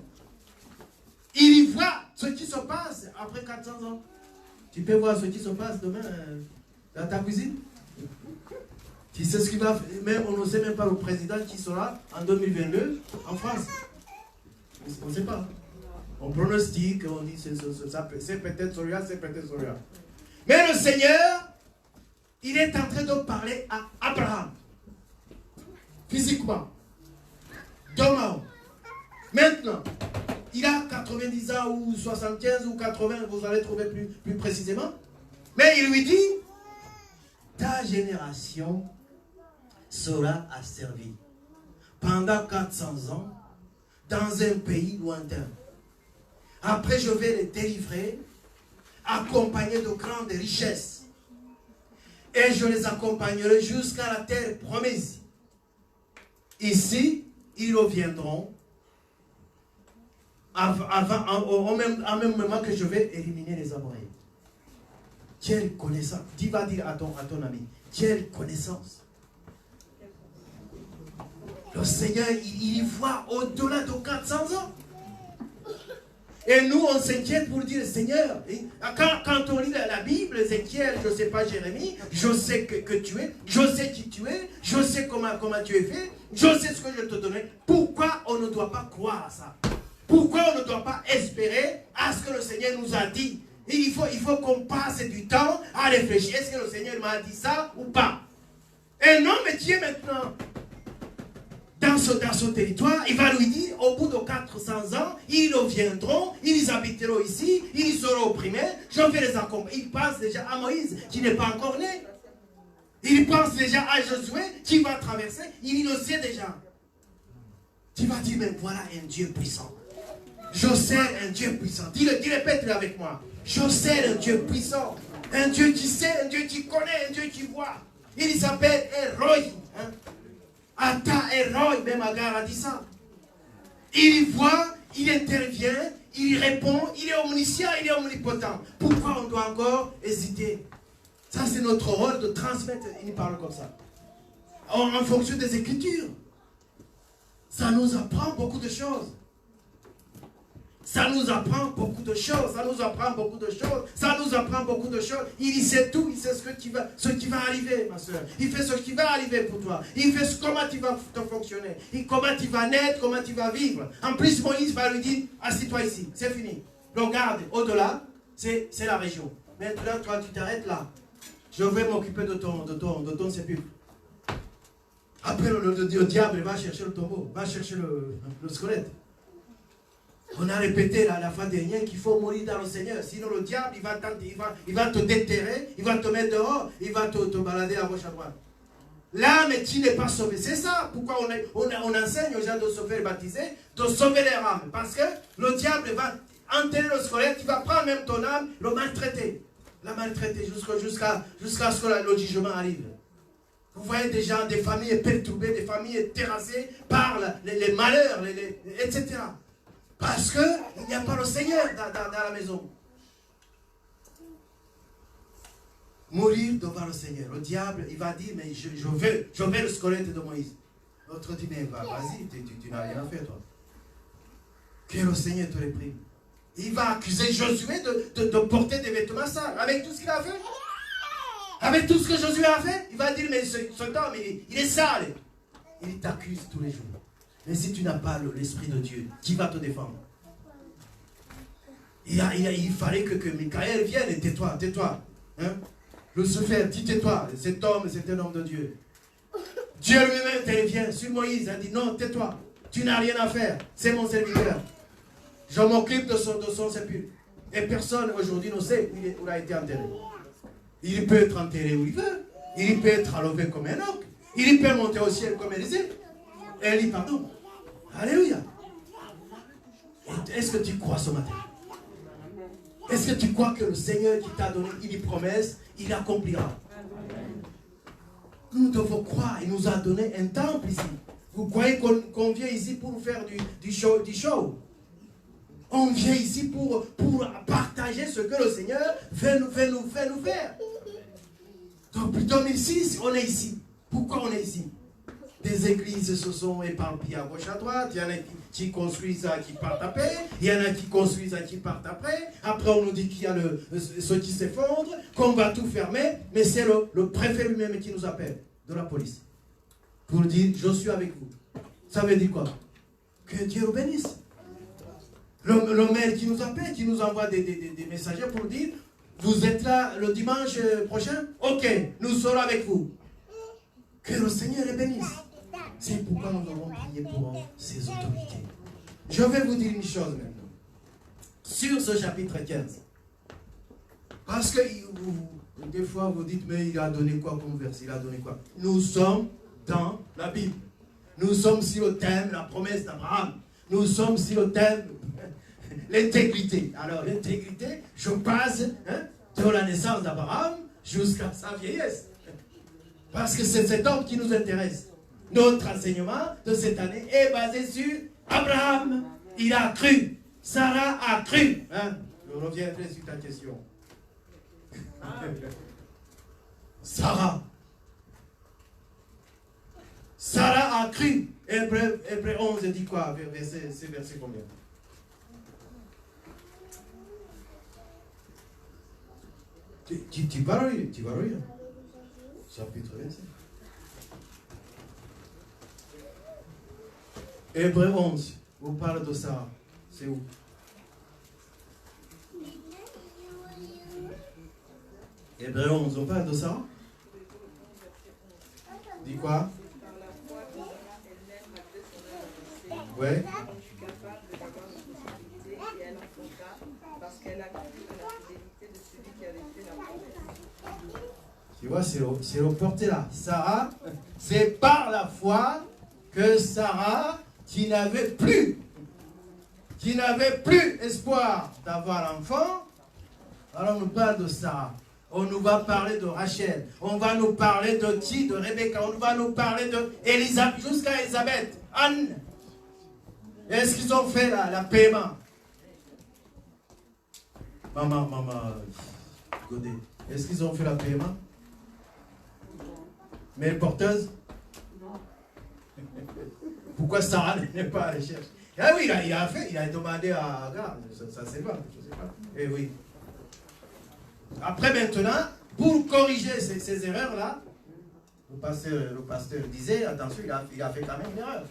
Speaker 3: Il y voit ce qui se passe après 400 ans. Tu peux voir ce qui se passe demain dans ta cuisine. Tu sais ce qui va, même on ne sait même pas le président qui sera en 2022 en France. On ne sait pas. On pronostique, on dit c'est peut-être celui-là, c'est peut-être celui-là. Mais le Seigneur, il est en train de parler à Abraham. Physiquement. Demain. Maintenant. Il a 90 ans ou 75 ou 80, vous allez trouver plus précisément. Mais il lui dit, ta génération sera asservie pendant 400 ans dans un pays lointain. Après, je vais les délivrer, accompagnés de grandes richesses. Et je les accompagnerai jusqu'à la terre promise. Ici, ils reviendront en même moment que je vais éliminer les Amoréens. Quelle connaissance. Tu vas dire à ton ami, quelle connaissance. Le Seigneur, il y voit au-delà de 400 ans. Et nous, on s'inquiète pour dire, Seigneur, quand on lit la Bible, Ézéchiel, je ne sais pas, Jérémie, je sais que tu es, je sais qui tu es, je sais comment tu es fait, je sais ce que je te donnerai. Pourquoi on ne doit pas croire à ça? Pourquoi on ne doit pas espérer à ce que le Seigneur nous a dit? Il faut qu'on passe du temps à réfléchir. Est-ce que le Seigneur m'a dit ça ou pas? Un homme qui est maintenant dans son territoire, il va lui dire, au bout de 400 ans, ils reviendront, ils habiteront ici, ils seront opprimés, je vais les accompagner. Il pense déjà à Moïse, qui n'est pas encore né. Il pense déjà à Josué, qui va traverser, il le sait déjà. Tu vas dire, mais voilà un Dieu puissant. Je sers un Dieu puissant. Répète-le avec moi. Je sers un Dieu puissant. Un Dieu qui sait, un Dieu qui connaît, un Dieu qui voit. Il s'appelle Eroi. Hein? Ata Eroi, même Agar a dit ça. Il voit, il intervient, il répond, il est omniscient, il est omnipotent. Pourquoi on doit encore hésiter? Ça, c'est notre rôle de transmettre une parole comme ça. En fonction des Écritures. Ça nous apprend beaucoup de choses. Ça nous apprend beaucoup de choses. Ça nous apprend beaucoup de choses. Ça nous apprend beaucoup de choses. Il sait tout. Il sait ce qui va arriver, ma soeur. Il fait ce qui va arriver pour toi. Il fait comment tu vas te fonctionner. Comment tu vas naître, comment tu vas vivre. En plus, Moïse va lui dire, assis-toi ici. C'est fini. Regarde, au-delà, c'est la région. Maintenant, toi, tu t'arrêtes là. Je vais m'occuper de ton sépulcre. Après, le diable va chercher le tombeau. Va chercher le squelette. On a répété la fois dernière qu'il faut mourir dans le Seigneur. Sinon le diable, il va te déterrer, il va te mettre dehors, il va te balader à gauche à droite. L'âme qui n'est pas sauvée. C'est ça pourquoi on enseigne aux gens de se faire baptiser, de sauver leur âme. Parce que le diable va enterrer le squelette, il va prendre même ton âme, le maltraiter. La maltraiter jusqu'à ce que le jugement arrive. Vous voyez des gens, des familles perturbées, des familles terrassées par les malheurs, etc. Parce qu'il n'y a pas le Seigneur dans la maison. Mourir devant le Seigneur. Le diable, il va dire, mais je veux le squelette de Moïse. L'autre dit, mais vas-y, tu n'as rien fait, toi. Que le Seigneur te réprime. Il va accuser Josué de porter des vêtements sales. Avec tout ce qu'il a fait. Avec tout ce que Josué a fait. Il va dire, mais cet homme, il est sale. Il t'accuse tous les jours. Mais si tu n'as pas l'Esprit de Dieu, qui va te défendre? Il fallait que Michael vienne et tais-toi. Hein? Lucifer, dit tais-toi, cet homme, c'est un homme de Dieu. Dieu lui-même intervient sur Moïse, il dit non, tais-toi, tu n'as rien à faire, c'est mon serviteur. Je m'occupe de son sépulcre. Et personne aujourd'hui ne sait où il a été enterré. Il peut être enterré où il veut, il peut être enlevé comme un oc, il peut monter au ciel comme Élisée. Et elle dit pardon. Alléluia. Est-ce que tu crois ce matin? Est-ce que tu crois que le Seigneur qui t'a donné une promesse, il accomplira? Nous devons croire. Il nous a donné un temple ici. Vous croyez qu'on vient ici pour faire du show? On vient ici pour partager ce que le Seigneur veut nous faire. Donc plutôt ici, on est ici. Pourquoi on est ici? Des églises se sont éparpillées à gauche à droite. Il y en a qui construisent, qui partent après. Il y en a qui construisent, qui partent après. Après, on nous dit qu'il y a ceux qui s'effondrent, qu'on va tout fermer. Mais c'est le préfet lui-même qui nous appelle, de la police, pour dire, je suis avec vous. Ça veut dire quoi? Que Dieu le bénisse. Le maire qui nous appelle, qui nous envoie des messagers pour dire, vous êtes là le dimanche prochain? Ok, nous serons avec vous. Que le Seigneur les bénisse. C'est pourquoi nous devons prier pour ces autorités. Je vais vous dire une chose maintenant. Sur ce chapitre 15. Parce que des fois vous dites, mais il a donné quoi comme verset? Il a donné quoi? Nous sommes dans la Bible. Nous sommes sur le thème, la promesse d'Abraham. Nous sommes sur le thème, l'intégrité. Alors l'intégrité, je passe de la naissance d'Abraham jusqu'à sa vieillesse. Parce que c'est cet homme qui nous intéresse. Notre enseignement de cette année est basé sur Abraham. Il a cru. Sarah a cru. Je reviendrai sur ta question. Sarah a cru. Hébreu 11 dit quoi? C'est verset combien? Tu vas lire. Chapitre 25. Hébreu 11, vous parlez de ça. C'est où? Hébreu 11, on parle de ça? Dis quoi? Ouais. Parce qu'elle a cru à la fidélité de celui qui avait fait la promesse. Tu vois, c'est le porté là. Sarah, c'est par la foi que Sarah, qui n'avait plus espoir d'avoir l'enfant, alors on nous parle de Sarah. On nous va parler de Rachel. On va nous parler de qui? De Rebecca. On va nous parler de Elisabeth, jusqu'à Elisabeth. Anne. Est-ce qu'ils ont fait la paiement? Maman, Godet. Est-ce qu'ils ont fait la paiement? Mais porteuse? Non. Pourquoi Sarah n'est pas allée chercher? Ah oui, il a demandé à Agar. Ça c'est pas, je sais pas. Eh oui. Après maintenant, pour corriger ces erreurs-là, le pasteur disait, attention, il a fait quand même une erreur.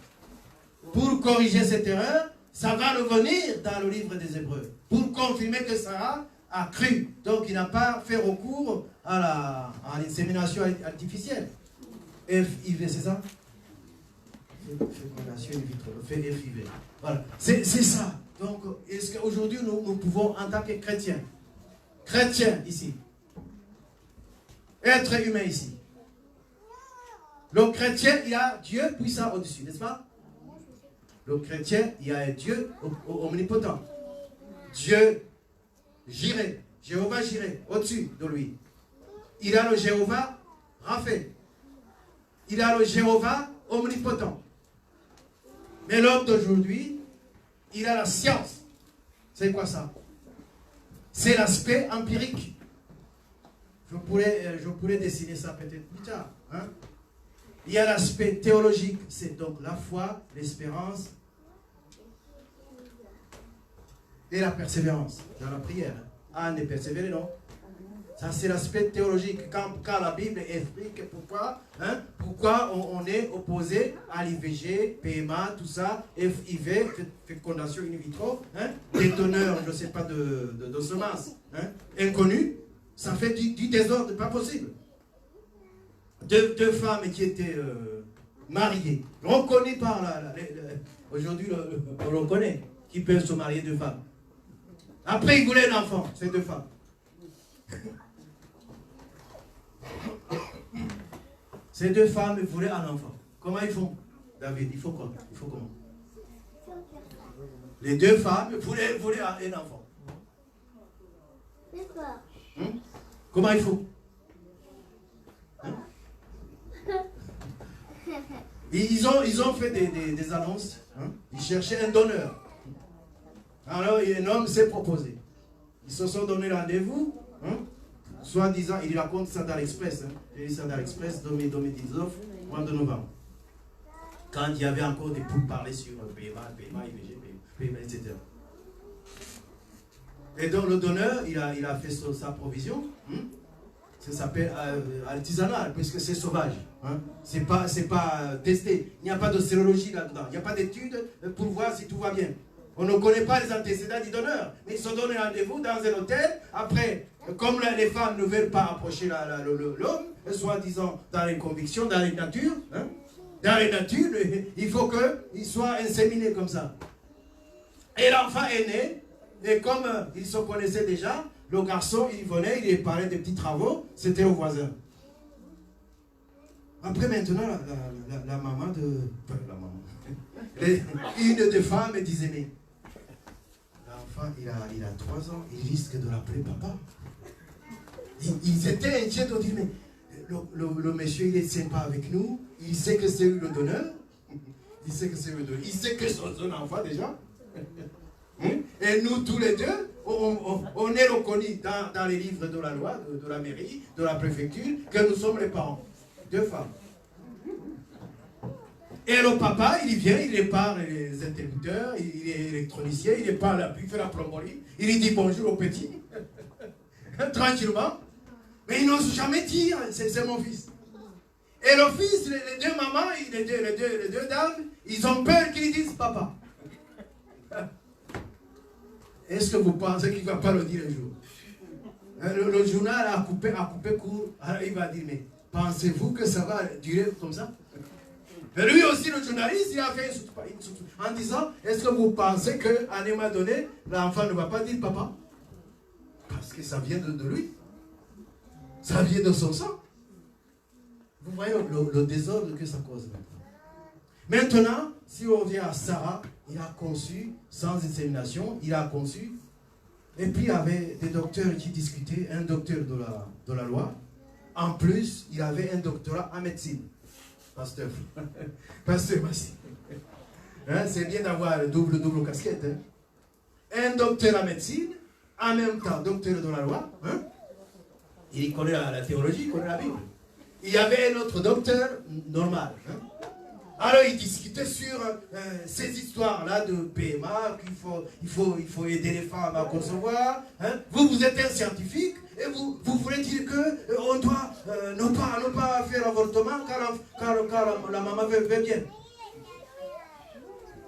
Speaker 3: Pour corriger cette erreur, ça va revenir dans le livre des Hébreux. Pour confirmer que Sarah a cru. Donc il n'a pas fait recours à l'insémination artificielle. FIV, c'est ça? Fécondation in vitro, le FIV. Voilà, c'est ça. Donc, est-ce qu'aujourd'hui nous pouvons, en tant que chrétiens ici, être humain ici, le chrétien, il y a Dieu puissant au-dessus, n'est-ce pas? Le chrétien, il y a un Dieu omnipotent. Dieu Jireh, Jéhovah Jireh, au-dessus de lui. Il a le Jéhovah Raphaël. Il a le Jéhovah omnipotent. Mais l'homme d'aujourd'hui, il a la science. C'est quoi ça? C'est l'aspect empirique. Je pourrais dessiner ça peut-être plus tard. Hein? Il y a l'aspect théologique. C'est donc la foi, l'espérance et la persévérance dans la prière. Anne est persévérée, non? Ça, c'est l'aspect théologique. Quand la Bible explique pourquoi on est opposé à l'IVG, PMA, tout ça, FIV, fécondation in vitro, déteneur, je ne sais pas, de semences, inconnues, Ça fait du désordre, pas possible. Deux femmes qui étaient mariées, reconnues par aujourd'hui, on le connaît, qui peuvent se marier deux femmes. Après, ils voulaient un enfant, ces deux femmes. Ces deux femmes voulaient un enfant. Comment ils font, David? Il faut quoi? Il faut comment? Les deux femmes voulaient un enfant. Comment il faut? Ils ont fait des annonces. Ils cherchaient un donneur. Alors un homme s'est proposé. Ils se sont donné rendez-vous. Soi-disant, il raconte ça dans l'Express. Il dit ça dans l'Express 2019, mois de novembre. Quand il y avait encore des pourparlers sur PMA, IVG, PMA, etc. Et donc le donneur, il a fait sa provision. Ça s'appelle artisanal, puisque c'est sauvage. C'est pas testé. Il n'y a pas de sérologie là-dedans. Il n'y a pas d'études pour voir si tout va bien. On ne connaît pas les antécédents du donneur. Mais ils se donnent rendez-vous dans un hôtel. Après, comme les femmes ne veulent pas approcher l'homme, soi-disant dans les convictions, dans les natures, dans les natures, il faut qu'il soit inséminé comme ça. Et l'enfant est né. Et comme ils se connaissaient déjà, le garçon, il venait, il parlait des petits travaux, c'était au voisin. Après, maintenant, la maman de... Enfin, la maman. Une des femmes disait, mais l'enfant, il a 3 ans, il risque de l'appeler papa. Ils étaient inquiets de dire, mais le monsieur, il est sympa avec nous, il sait que c'est lui le donneur, il sait que c'est lui le donneur, il sait que c'est son enfant déjà. Et nous tous les deux, on est reconnus dans les livres de la loi, de la mairie, de la préfecture, que nous sommes les parents. 2 femmes. Et le papa, il vient, il répare les interrupteurs, il est électronicien, il fait la plomberie, il dit bonjour au petit, tranquillement. Mais ils n'osent jamais dire, c'est mon fils. Et le fils, les deux mamans, les deux dames, ils ont peur qu'ils disent papa. Est-ce que vous pensez qu'il ne va pas le dire un jour? Le journal a coupé court. Alors il va dire, mais pensez-vous que ça va durer comme ça? Mais lui aussi, le journaliste, il a fait une soupe en disant, est-ce que vous pensez qu'à un moment donné, l'enfant ne va pas dire papa? Parce que ça vient de lui. Ça vient de son sang. Vous voyez le désordre que ça cause maintenant. Maintenant, si on vient à Sarah, il a conçu, sans insémination, il a conçu. Et puis il y avait des docteurs qui discutaient, un docteur de la loi. En plus, il avait un doctorat en médecine. Pasteur. Pasteur Massi. C'est bien d'avoir double casquette. Un docteur en médecine, en même temps docteur de la loi. Il connaît la théologie, il connaît la Bible. Il y avait un autre docteur normal. Alors il discutait sur ces histoires-là de PMA, qu'il faut aider les femmes à concevoir. Vous êtes un scientifique et vous voulez dire qu'on doit ne pas faire avortement car la maman veut bien.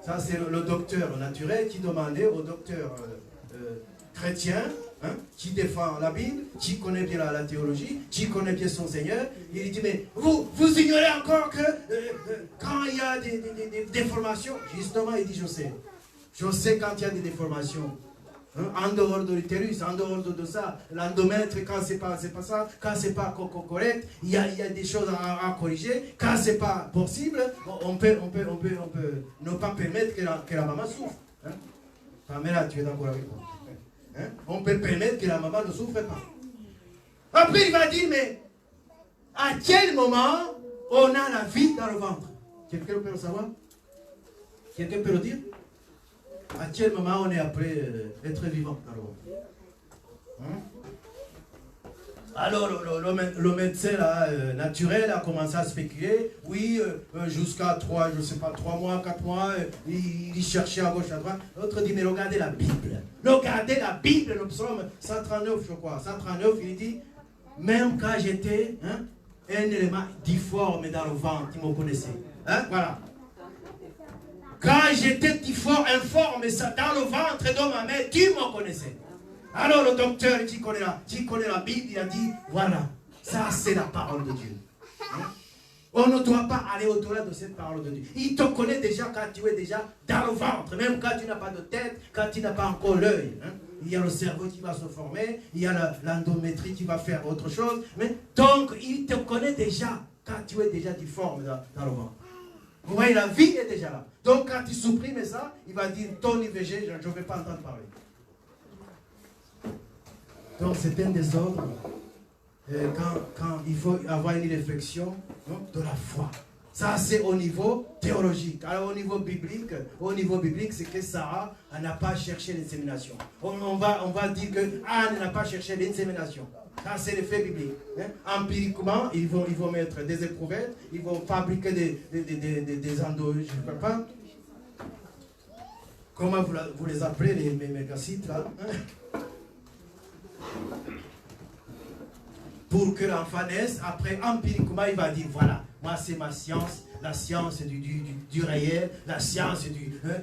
Speaker 3: Ça c'est le docteur naturel qui demandait au docteur chrétien, qui défend la Bible, qui connaît bien la théologie, qui connaît bien son Seigneur. Il dit, mais vous ignorez encore que quand il y a des déformations, justement, il dit, je sais quand il y a des déformations, en dehors de l'utérus, en dehors de ça, l'endomètre, quand c'est pas ça, quand c'est pas correct, il y a des choses à corriger, quand c'est pas possible, on peut ne pas permettre que la maman souffre. Pamela, tu es d'accord avec moi? On peut permettre que la maman ne souffre pas. Après, il va dire, mais à quel moment on a la vie dans le ventre? Quelqu'un peut le savoir? Quelqu'un peut le dire? À quel moment on est après être vivant dans le ventre? Alors, le médecin là, naturel a commencé à spéculer. Oui, jusqu'à 3 mois, 4 mois, il cherchait à gauche, à droite. L'autre dit, mais regardez la Bible. Regardez la Bible, le psaume 139, je crois. 139, il dit, même quand j'étais un élément difforme dans le ventre, il me connaissait. Voilà. Quand j'étais difforme, informe, dans le ventre de ma mère, tu me connaissais. Alors le docteur qui connaît la Bible, il a dit, voilà, ça c'est la parole de Dieu. Hein? On ne doit pas aller au-delà de cette parole de Dieu. Il te connaît déjà quand tu es déjà dans le ventre, même quand tu n'as pas de tête, quand tu n'as pas encore l'œil. Hein? Il y a le cerveau qui va se former, il y a l'endométrie qui va faire autre chose. Mais, donc, il te connaît déjà quand tu es déjà difforme dans le ventre. Vous voyez, la vie est déjà là. Donc, quand tu supprimes ça, il va dire, ton IVG, je ne vais pas entendre parler. Donc, c'est un désordre. Quand il faut avoir une réflexion, non, de la foi. Ça, c'est au niveau théologique. Alors, au niveau biblique, c'est que Sarah n'a pas cherché l'insémination. On va dire que Anne n'a pas cherché l'insémination. Ça, c'est l'effet biblique. Hein? Empiriquement, ils vont mettre des éprouvettes, ils vont fabriquer des endos, je ne sais pas. Comment vous les appelez, les mégacytes, là, hein? Pour que l'enfant naisse, après, empiriquement, il va dire, voilà, moi c'est ma science, la science du réel, la science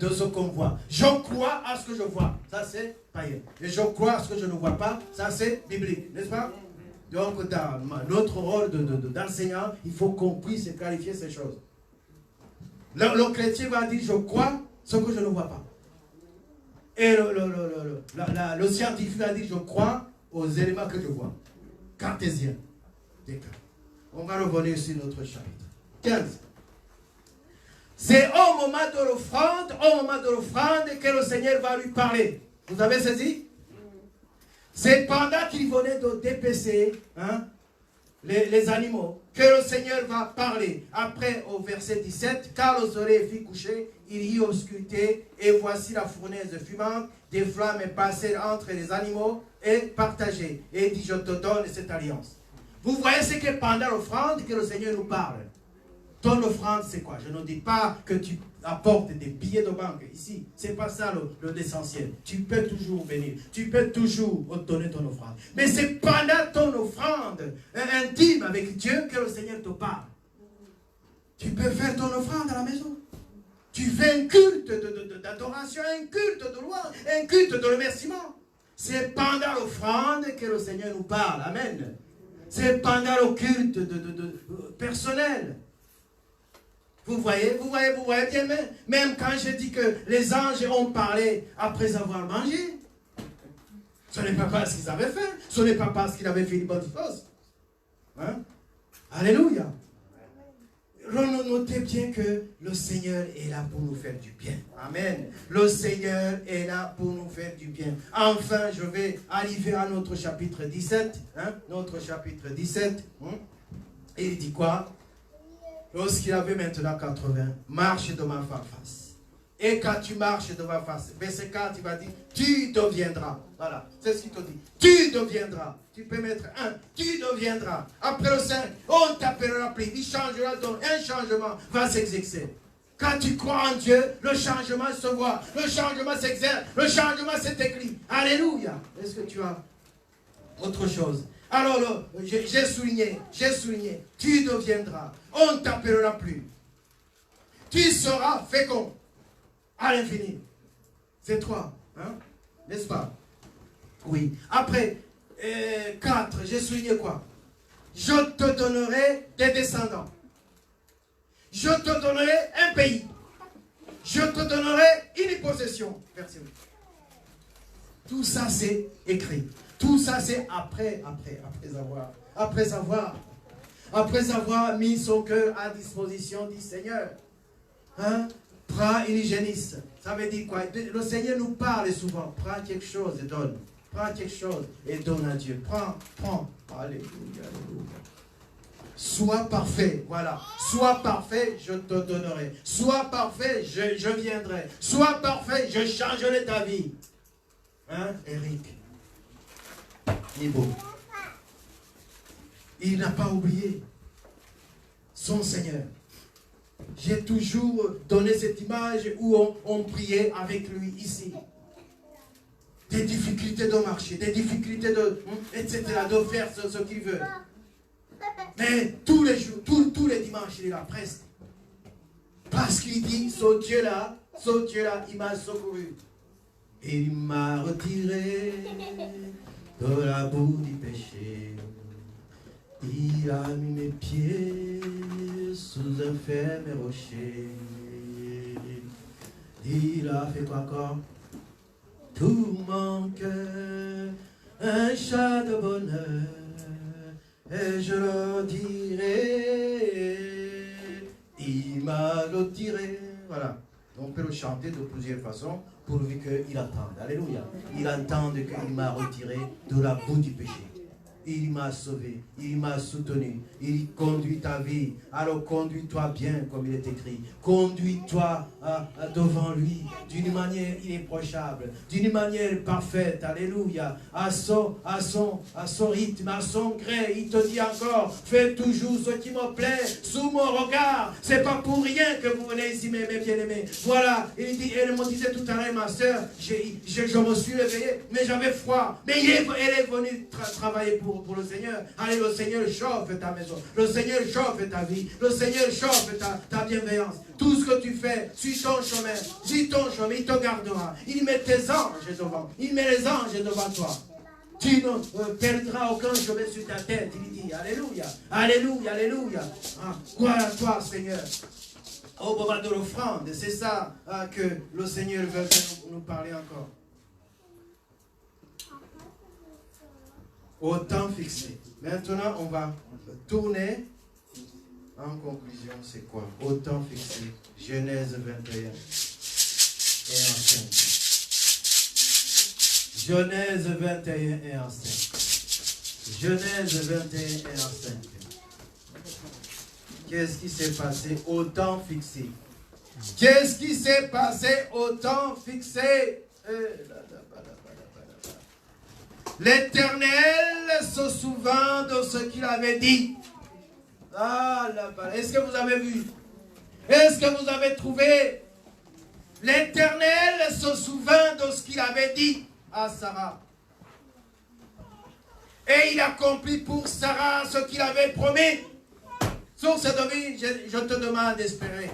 Speaker 3: de ce qu'on voit. Je crois à ce que je vois, ça c'est païen. Et je crois à ce que je ne vois pas, ça c'est biblique, n'est-ce pas? Donc, dans notre rôle d'enseignant, il faut qu'on puisse clarifier ces choses. Le chrétien va dire, je crois ce que je ne vois pas. Et le scientifique va dire, je crois aux éléments que je vois. Cartésien. On va revenir sur notre chapitre 15. C'est au moment de l'offrande que le Seigneur va lui parler. Vous avez saisi? C'est pendant qu'il venait de dépecer, hein, les animaux que le Seigneur va parler. Après, au verset 17, car le soleil fit coucher, il y eut obscurité, et voici la fournaise fumante, des flammes passées entre les animaux et partagées. Et il dit, je te donne cette alliance. Vous voyez, c'est que pendant l'offrande que le Seigneur nous parle. Ton offrande, c'est quoi? Je ne dis pas que tu apportes des billets de banque ici. Ce n'est pas ça l'essentiel. Tu peux toujours venir. Tu peux toujours donner ton offrande. Mais c'est pendant ton offrande intime avec Dieu que le Seigneur te parle. Tu peux faire ton offrande à la maison. Tu fais un culte d'adoration, un culte de louange, un culte de remerciement. C'est pendant l'offrande que le Seigneur nous parle. Amen. C'est pendant le culte personnel. Vous voyez bien, même quand je dis que les anges ont parlé après avoir mangé, ce n'est pas parce qu'ils avaient faim, ce n'est pas parce qu'ils avaient fait une bonne chose. Hein? Alléluia. Notez bien que le Seigneur est là pour nous faire du bien. Amen. Le Seigneur est là pour nous faire du bien. Enfin, je vais arriver à notre chapitre 17. Hein? Notre chapitre 17. Hein? Et il dit quoi? Lorsqu'il avait maintenant 80, marche de ma face. Et quand tu marches de ma face, verset 4, il va dire, tu deviendras. Voilà, c'est ce qu'il te dit. Tu deviendras. Tu peux mettre 1, tu deviendras. Après le 5, on t'appellera plus. Il changera donc. Un changement va s'exercer. Quand tu crois en Dieu, le changement se voit. Le changement s'exerce. Le changement s'est écrit. Alléluia. Est-ce que tu as autre chose? Alors, j'ai souligné, tu deviendras, on ne t'appellera plus. Tu seras fécond à l'infini. C'est 3, hein? N'est-ce pas? Oui. Après, 4, j'ai souligné quoi? Je te donnerai des descendants. Je te donnerai un pays. Je te donnerai une possession. Verset 8. Tout ça, c'est écrit. Tout ça, c'est après avoir mis son cœur à disposition du Seigneur. Hein? Prends une hygiéniste. Ça veut dire quoi? Le Seigneur nous parle souvent. Prends quelque chose et donne. Prends quelque chose et donne à Dieu. Prends. Alléluia. Sois parfait. Voilà. Sois parfait, je te donnerai. Sois parfait, je viendrai. Sois parfait, je changerai ta vie. Hein, Eric? Nibo. Il n'a pas oublié son Seigneur. J'ai toujours donné cette image où on priait avec lui ici. Des difficultés de marcher, des difficultés etc., de faire ce qu'il veut. Mais tous les jours, tous les dimanches, il est là presque. Parce qu'il dit, ce Dieu-là, il m'a secouru. Il m'a retiré de la boue du péché. Il a mis mes pieds sous un ferme rocher. Il a fait quoi encore? Tout mon cœur, un chant de bonheur, et je le dirai. Il m'a retiré. Voilà. On peut le chanter de plusieurs façons, pourvu qu'il attende. Alléluia. Il entende qu'il m'a retiré de la boue du péché. Il m'a sauvé, il m'a soutenu, il conduit ta vie. Alors conduis-toi bien, comme il est écrit. Conduis-toi devant lui d'une manière irréprochable, d'une manière parfaite. Alléluia. À son rythme, à son gré. Il te dit encore, fais toujours ce qui me plaît sous mon regard. C'est pas pour rien que vous venez ici, mes bien-aimés. Voilà, il dit, elle me disait tout à l'heure, ma soeur, je me suis réveillé, mais j'avais froid. Mais elle est venue travailler pour le Seigneur. Allez, le Seigneur chauffe ta maison. Le Seigneur chauffe ta vie. Le Seigneur chauffe ta bienveillance. Tout ce que tu fais, suis ton chemin. Suis ton chemin, il te gardera. Il met tes anges devant. Il met les anges devant toi. Tu ne perdras aucun chemin sur ta tête. Il dit, alléluia, alléluia, alléluia. Gloire à toi, Seigneur. Au moment de l'offrande, c'est ça que le Seigneur veut nous parler encore. Au temps fixé. Maintenant, on va tourner. En conclusion, c'est quoi? Au temps fixé. Genèse 21 et en 5. Genèse 21 et en 5. Genèse 21 et en 5. Qu'est-ce qui s'est passé au temps fixé? Qu'est-ce qui s'est passé au temps fixé? L'Éternel se souvint de ce qu'il avait dit. Ah là-bas. Est-ce que vous avez vu? Est-ce que vous avez trouvé? L'Éternel se souvint de ce qu'il avait dit à Sarah. Et il accomplit pour Sarah ce qu'il avait promis. Sur cette vie, je te demande d'espérer.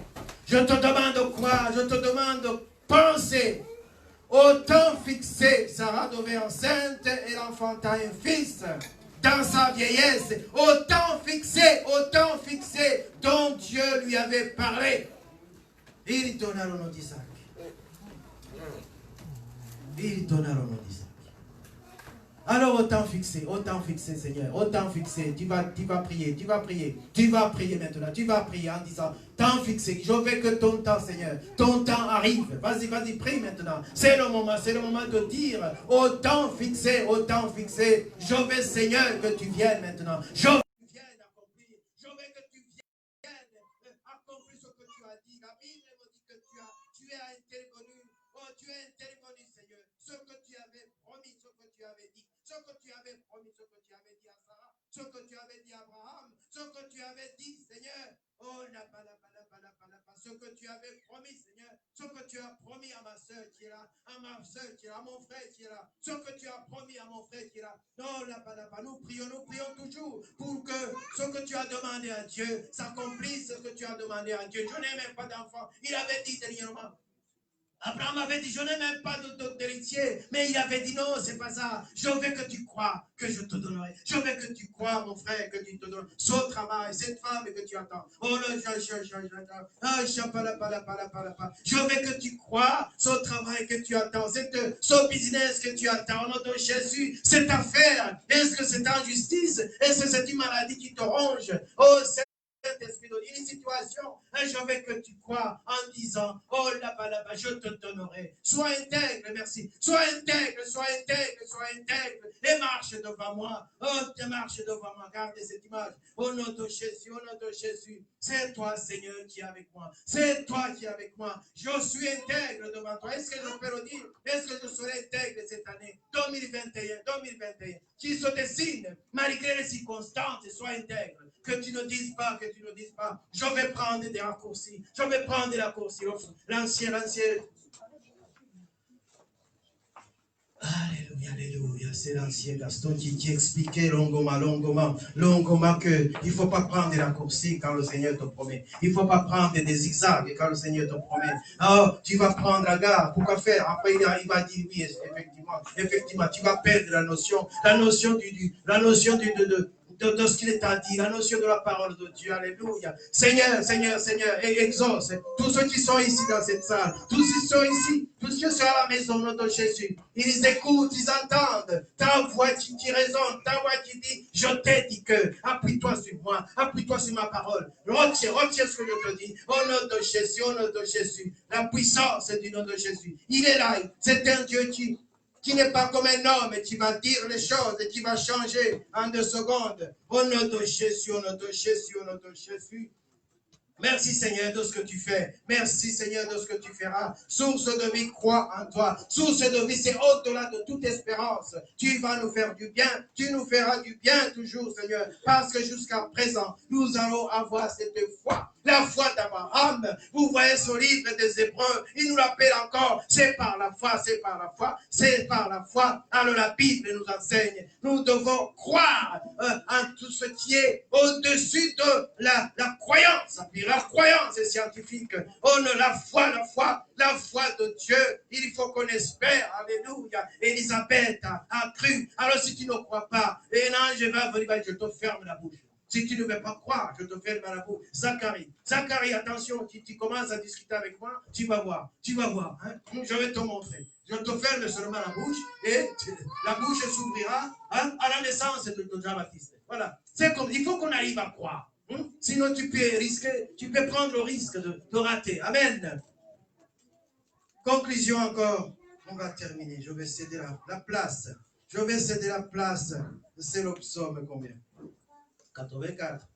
Speaker 3: Je te demande quoi? Je te demande de penser. Au temps fixé, Sarah devait enceinte et enfanta un fils dans sa vieillesse. Au temps fixé dont Dieu lui avait parlé. Il donna le nom d'Isaac. Il donna le nom d'Isaac. Alors au temps fixé, Seigneur, au temps fixé, tu vas prier maintenant, tu vas prier en disant, temps fixé, je veux que ton temps, Seigneur, ton temps arrive. Vas-y, prie maintenant. C'est le moment de dire, au temps fixé, je veux, Seigneur, que tu viennes maintenant. Je veux que tu viennes accomplir, je veux que tu viennes accomplir ce que tu as dit. La Bible me dit que tu as intervenu, tu as intervenu, Seigneur, ce que tu avais promis, ce que tu avais dit. Ce que tu avais promis, ce que tu avais dit à Sarah, ce que tu avais dit à Abraham, ce que tu avais dit, Seigneur. Oh, ce que tu avais promis, Seigneur. Ce que tu as promis à ma soeur qui est là, à ma soeur qui est là, à mon frère qui est là. Ce que tu as promis à mon frère qui est là. Non, nous prions toujours pour que ce que tu as demandé à Dieu s'accomplisse, ce que tu as demandé à Dieu. Je n'ai même pas d'enfant. Il avait dit dernièrement. Abraham avait dit, je n'ai même pas d'héritier. Mais il avait dit, non, c'est pas ça. Je veux que tu crois que je te donnerai. Je veux que tu crois, mon frère, que tu te donnes. Ce travail, cette femme que tu attends. Oh, je veux que tu crois, ce travail que tu attends. Ce business que tu attends. Au nom de Jésus, cette affaire. Est-ce que c'est injustice? Est-ce que c'est une maladie qui te ronge? Oh, c'est Saint-Esprit donne une situation, je veux que tu crois en disant, oh là-bas, je te donnerai. Sois intègre, merci. Sois intègre, et marche devant moi. Oh, tu marches devant moi. Gardez cette image. Au nom de Jésus, c'est toi, Seigneur, qui est avec moi. C'est toi qui es avec moi. Je suis intègre devant toi. Est-ce que je peux le dire? Est-ce que je serai intègre cette année 2021, qui se dessine malgré les circonstances? Sois intègre. Que tu ne dises pas, je vais prendre des raccourcis, l'ancien. Alléluia, alléluia. C'est l'ancien Gaston qui expliquait longuement que il ne faut pas prendre des raccourcis quand le Seigneur te promet. Il ne faut pas prendre des zigzags quand le Seigneur te promet. Oh, tu vas prendre la gare. Pourquoi faire? Après, il va dire oui, effectivement, tu vas perdre la notion de ce qu'il est à dire, la notion de la parole de Dieu. Alléluia. Seigneur, exauce tous ceux qui sont ici dans cette salle, tous ceux qui sont ici, tous ceux qui sont à la maison de Jésus. Ils écoutent, ils entendent ta voix qui résonne, ta voix qui dit, je t'ai dit que, appuie-toi sur moi, appuie-toi sur ma parole. Retire ce que je te dis. Au nom de Jésus, au nom de Jésus. La puissance est du nom de Jésus. Il est là. C'est un Dieu qui n'est pas comme un homme et qui va dire les choses et qui va changer en 2 secondes. Au nom de Jésus, au nom de Jésus, au nom de Jésus. Merci Seigneur de ce que tu fais. Merci Seigneur de ce que tu feras. Source de vie, crois en toi. Source de vie, c'est au-delà de toute espérance. Tu vas nous faire du bien. Tu nous feras du bien toujours Seigneur. Parce que jusqu'à présent, nous allons avoir cette foi. La foi d'Abraham. Vous voyez ce livre des Hébreux. Il nous l'appelle encore. C'est par la foi, c'est par la foi, c'est par la foi. Alors la Bible nous enseigne. Nous devons croire en tout ce qui est au-dessus de la croyance. La croyance est scientifique. Oh non, la foi de Dieu. Il faut qu'on espère. Alléluia. Élisabeth a cru. Alors si tu ne crois pas, et non, je vais venir, je te ferme la bouche. Si tu ne veux pas croire, je te ferme la bouche. Zacharie, attention, tu commences à discuter avec moi, tu vas voir. Hein? Je vais te montrer. Je te ferme seulement la bouche et la bouche s'ouvrira à la naissance de Jean-Baptiste. Voilà. C'est comme, il faut qu'on arrive à croire. Sinon, tu peux prendre le risque de rater. Amen. Conclusion encore. On va terminer. Je vais céder la place. C'est le psaume combien? 84.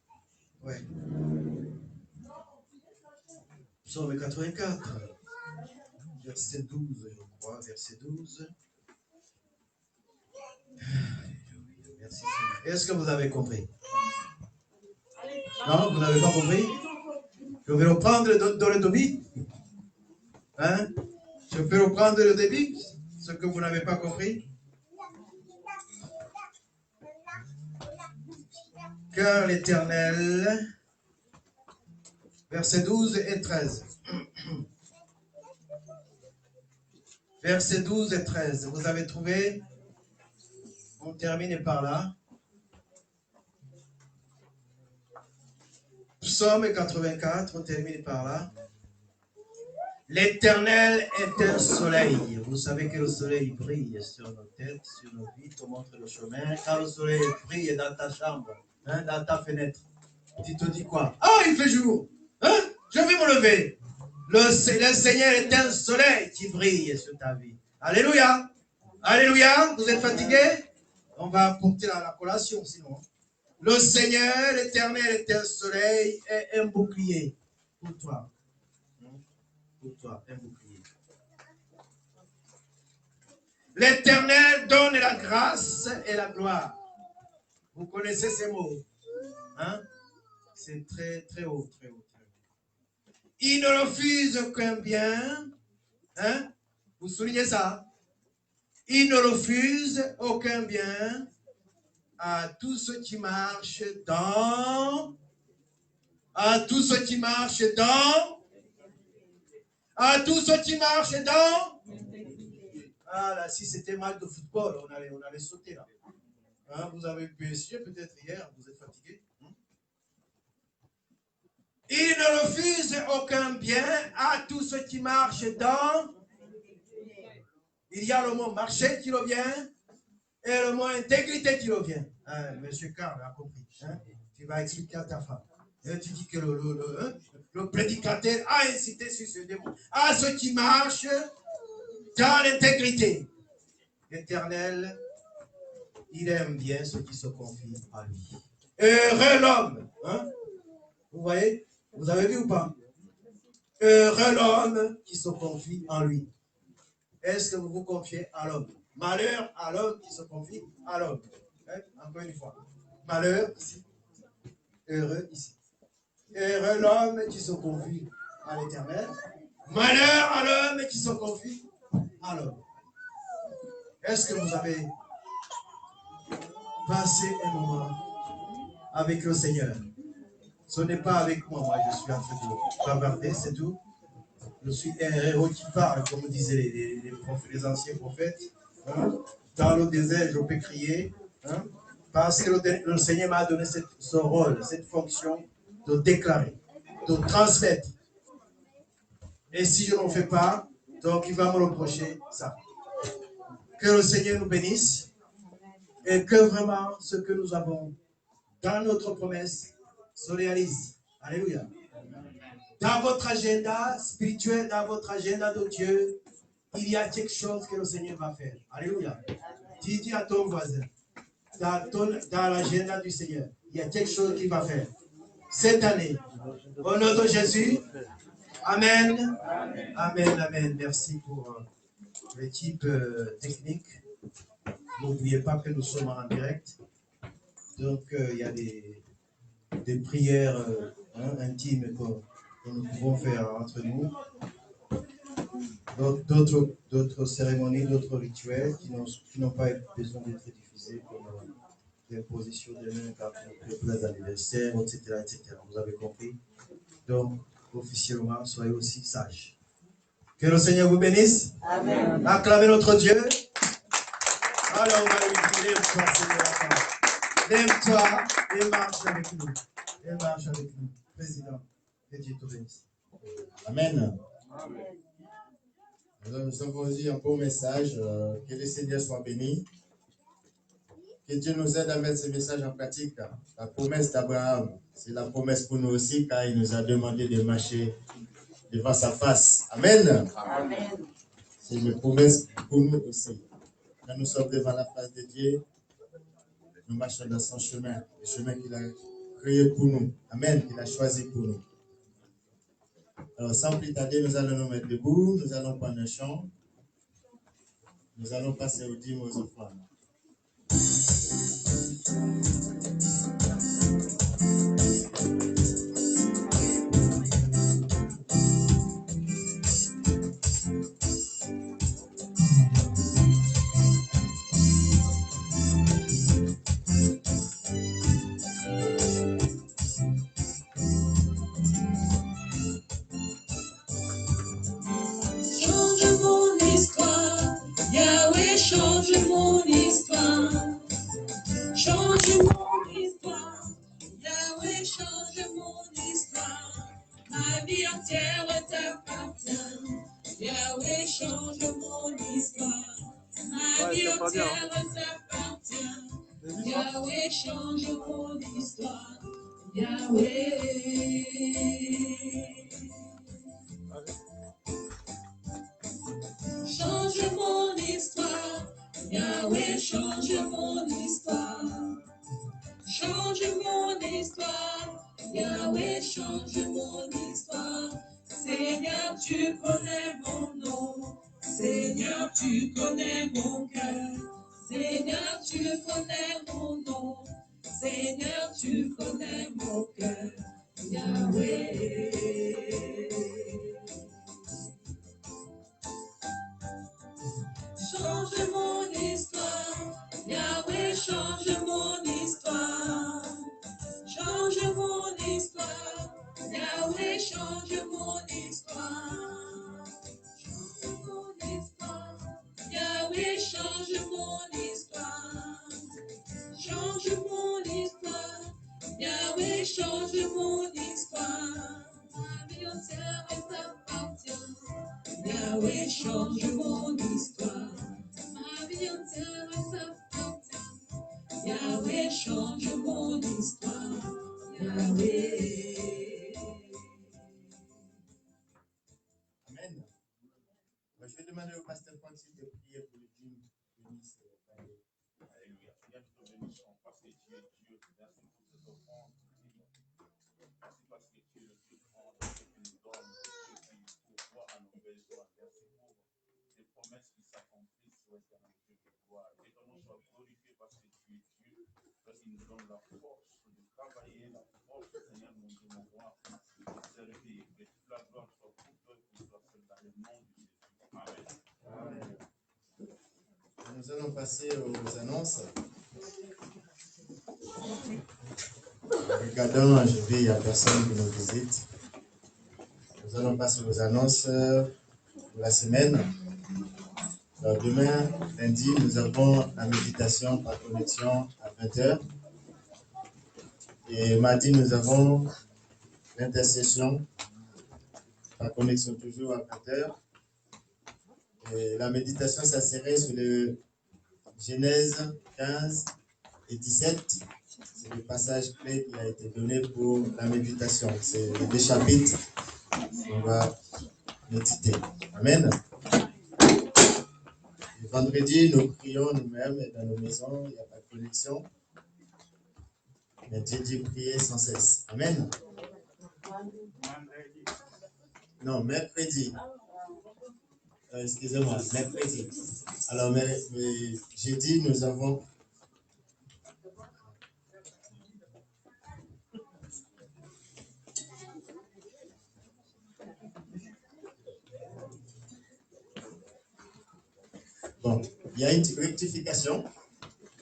Speaker 3: Ouais. Psaume 84. Verset 12, je crois. Verset 12. Merci Seigneur. Est-ce que vous avez compris? Non, vous n'avez pas compris? Je vais reprendre dans le débit. Hein? Je peux reprendre le débit, ce que vous n'avez pas compris. Car l'Éternel, versets 12 et 13. Versets 12 et 13. Vous avez trouvé? On termine par là. Psaume 84, on termine par là. L'Éternel est un soleil. Vous savez que le soleil brille sur nos têtes, sur nos vies, te montre le chemin. Quand le soleil brille dans ta chambre, hein, dans ta fenêtre, tu te dis quoi? Ah, il fait jour. Hein? Je vais me lever. Le Seigneur est un soleil qui brille sur ta vie. Alléluia. Alléluia. Vous êtes fatigué? On va apporter la collation sinon. Le Seigneur, l'Éternel est un soleil et un bouclier pour toi. Pour toi, un bouclier. L'Éternel donne la grâce et la gloire. Vous connaissez ces mots. Hein? C'est très, très haut, très haut, très haut. Il ne refuse aucun bien. Hein? Vous soulignez ça? Il ne refuse aucun bien à tous ceux qui marchent dans, à tous ceux qui marchent dans, à tous ceux qui marchent dans. Ah là, si c'était mal de football, on allait sauter là. Hein, vous avez PSG peut-être hier, vous êtes fatigué. Il ne refuse aucun bien à tous ceux qui marchent dans. Il y a le mot marcher qui revient. Et le mot intégrité qui revient. Hein, Monsieur Carl a compris. Hein? Tu vas expliquer à ta femme. Et tu dis que le prédicateur a incité sur ce démon. À ceux qui marchent dans l'intégrité. L'Éternel, il aime bien ceux qui se confient à lui. Heureux l'homme. Hein? Vous voyez? Vous avez vu ou pas? Heureux l'homme qui se confie en lui. Est-ce que vous vous confiez à l'homme? Malheur à l'homme qui se confie à l'homme. Hein? Encore une fois. Malheur ici. Heureux ici. Heureux l'homme qui se confie à l'Éternel. Malheur à l'homme qui se confie à l'homme. Est-ce que vous avez passé un moment avec le Seigneur? Ce n'est pas avec moi, moi je suis en train de bavarder, c'est tout. Je suis un héros qui parle, comme disaient les anciens prophètes. Hein? Dans le désert, je peux crier. Hein? Parce que le Seigneur m'a donné ce rôle, cette fonction de déclarer, de transmettre. Et si je n'en fais pas, donc il va me reprocher ça. Que le Seigneur nous bénisse et que vraiment ce que nous avons dans notre promesse se réalise. Alléluia. Dans votre agenda spirituel, dans votre agenda de Dieu, il y a quelque chose que le Seigneur va faire. Alléluia. Dis à ton voisin, dans l'agenda du Seigneur, il y a quelque chose qu'il va faire. Cette année, au nom de Jésus, Amen. Amen, amen. Merci pour l'équipe technique. N'oubliez pas que nous sommes en direct. Donc, il y a des prières intimes que nous pouvons faire entre nous. D'autres cérémonies, d'autres rituels qui n'ont pas besoin d'être diffusés, comme l'imposition des mains quand on fait plein d'anniversaires, etc., etc. Vous avez compris? Donc, officiellement, soyez aussi sages. Que le Seigneur vous bénisse. Amen. Acclamez notre Dieu. Alors, on va lui dire, lève-toi, Seigneur. Lève-toi et marche avec nous. Et marche avec nous. Président, que Dieu te bénisse.
Speaker 2: Amen. Alors, nous avons dit un beau message. Que le Seigneur soit béni. Que Dieu nous aide à mettre ce message en pratique. La promesse d'Abraham, c'est la promesse pour nous aussi, car il nous a demandé de marcher devant sa face. Amen. Amen. C'est une promesse pour nous aussi. Quand nous sommes devant la face de Dieu, nous marchons dans son chemin, le chemin qu'il a créé pour nous. Amen, qu'il a choisi pour nous. Alors, sans plus tarder, nous allons nous mettre debout, nous allons prendre un chant, nous allons passer aux dîmes, aux offrandes.
Speaker 6: Change mon histoire, Yahweh, change mon histoire. Change mon histoire, Yahweh, change mon histoire. Ma vie entière t'appartient, Yahweh, change mon histoire. Ma vie entière t'appartient, Yahweh, change mon histoire, Yahweh. Change mon histoire, Yahweh, change mon histoire. Change mon histoire, Yahweh, change mon histoire. Seigneur, tu connais mon nom. Seigneur, tu connais mon cœur. Seigneur, tu connais mon nom. Seigneur, tu connais mon cœur. Yahweh. Change mon histoire, Yahweh, change mon histoire. Change mon histoire, Yahweh, change mon histoire. Change mon histoire, Yahweh, change mon histoire. Change mon histoire, Yahweh, change mon histoire. Ma vie entière t'appartient, Yahweh, change mon histoire. Ma vie entière t'appartient, Yahweh, change mon histoire. Yahweh.
Speaker 2: Amen. Je vais demander au pasteur Francis de prier pour le dîme.
Speaker 5: Alléluia. Seigneur, nous te bénissons parce que tu es Dieu. Merci pour cette offrande. Merci parce que tu es le Dieu grand, le Dieu qui nous donne, le Dieu qui pourvoit à nos besoins. Merci pour tes promesses qui s'accomplissent sur l'éternel Dieu de gloire. Que ton nom soit glorifié parce que tu es Dieu, parce qu'il nous donne la force de travailler, la force, Seigneur, de nous voir, de servir. Que toute la gloire soit pour toi et pour toi seul dans le nom de Jésus. Amen. Amen.
Speaker 2: Nous allons passer aux annonces. Regardons, je vais, il n'y a personne qui nous visite. Nous allons passer aux annonces de la semaine. Alors, demain, lundi, nous avons la méditation par connexion à 20h. Et mardi, nous avons l'intercession par connexion toujours à 20h. Et la méditation, ça serait sur le Genèse 15 et 17. C'est le passage clé qui a été donné pour la méditation. C'est les 2 chapitres qu'on va méditer. Amen. Le vendredi, nous prions nous-mêmes dans nos maisons, il n'y a pas de connexion. Mais Dieu dit prier sans cesse. Amen. Non, mercredi. Excusez-moi, mercredi. Alors, jeudi, nous avons... Bon, il y a une rectification.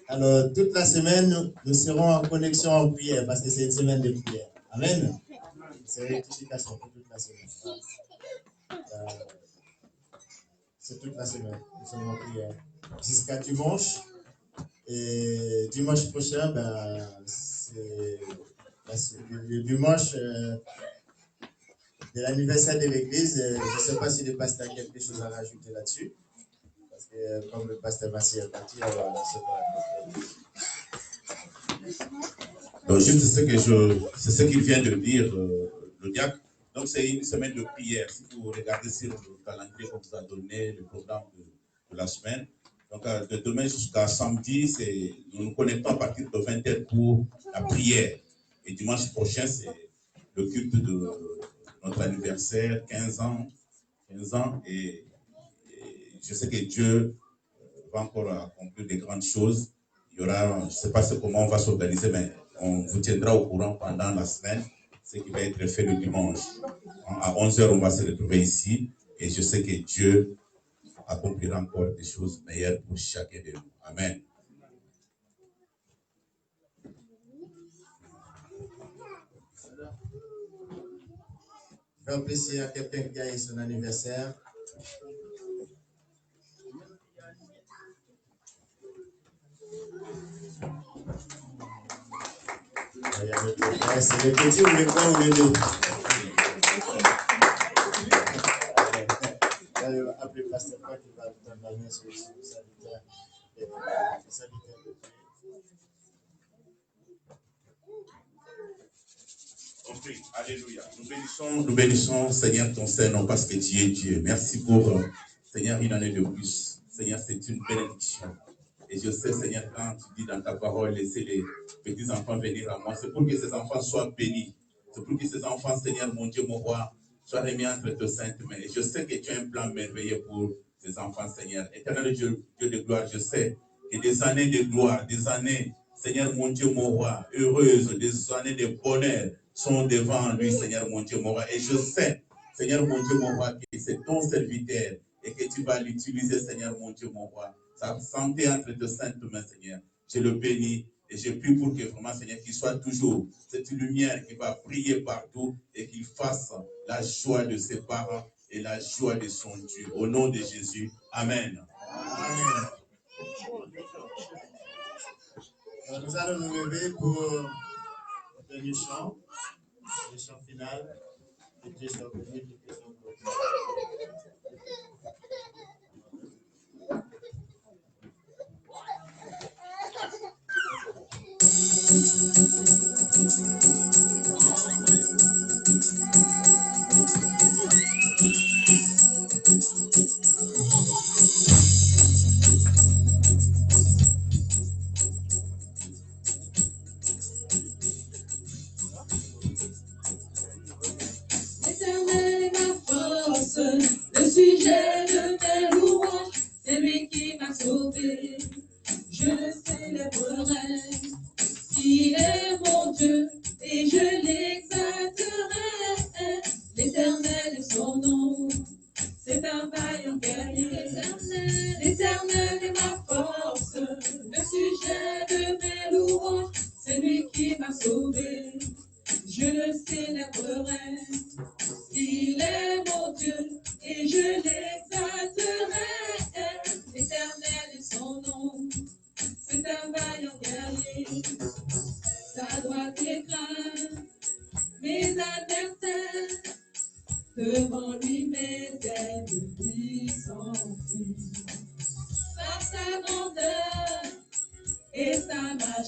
Speaker 2: Alors, toute la semaine, nous serons en connexion en prière parce que c'est une semaine de prière. Amen. C'est rectification pour toute la semaine. C'est toute la semaine. Nous serons en prière jusqu'à dimanche. Et dimanche prochain, c'est le dimanche de l'anniversaire de l'église. Je ne sais pas si le pasteur a quelque chose à rajouter là-dessus. Parce que comme le pasteur Massi est parti, alors c'est pas.
Speaker 5: Donc, juste c'est ce qu'il vient de dire, le diacre. Donc, c'est une semaine de prière. Si vous regardez sur le calendrier qu'on vous a donné, le programme de la semaine, donc de demain jusqu'à samedi, nous nous connectons à partir de 20h pour la prière. Et dimanche prochain, c'est le culte de notre anniversaire, 15 ans. Et je sais que Dieu va encore accomplir de grandes choses. Il y aura, je ne sais pas comment on va s'organiser, mais on vous tiendra au courant pendant la semaine, ce qui va être fait le dimanche. À 11h, on va se retrouver ici. Et je sais que Dieu accomplira encore des choses meilleures pour chacun de nous. Amen.
Speaker 2: Je vais apprécier à quelqu'un qui a eu son anniversaire. C'est le petit ou le grand ou le deux. Après le pasteur Paul qui va t'emmener sur le salutaire.
Speaker 5: On prie. Alléluia. Nous bénissons, Seigneur, ton Saint-Nom parce que tu es Dieu. Merci pour, Seigneur, une année de plus. Seigneur, c'est une bénédiction. Et je sais, Seigneur, quand tu dis dans ta parole, laissez les petits enfants venir à moi, c'est pour que ces enfants soient bénis. C'est pour que ces enfants, Seigneur, mon Dieu, mon roi, soient remis entre tes saintes mains. Et je sais que tu as un plan merveilleux pour ces enfants, Seigneur. Éternel Dieu de gloire, je sais que des années de gloire, des années, Seigneur, mon Dieu, mon roi, heureuses, des années de bonheur sont devant lui, Seigneur, mon Dieu, mon roi. Et je sais, Seigneur, mon Dieu, mon roi, que c'est ton serviteur et que tu vas l'utiliser, Seigneur, mon Dieu, mon roi. Sa santé entre tes saintes mains, Seigneur. Je le bénis et je prie pour que vraiment, Seigneur, qu'il soit toujours cette lumière qui va briller partout et qu'il fasse la joie de ses parents et la joie de son Dieu. Au nom de Jésus. Amen.
Speaker 2: Amen. Alors, nous allons nous lever pour le dernier chant final. Et Dieu soit béni, que Dieu soit béni.
Speaker 6: L'éternel est ma force, le sujet de mes louanges, c'est lui qui m'a sauvé. Je le célébrerai, il est mon Dieu et je l'exalterai.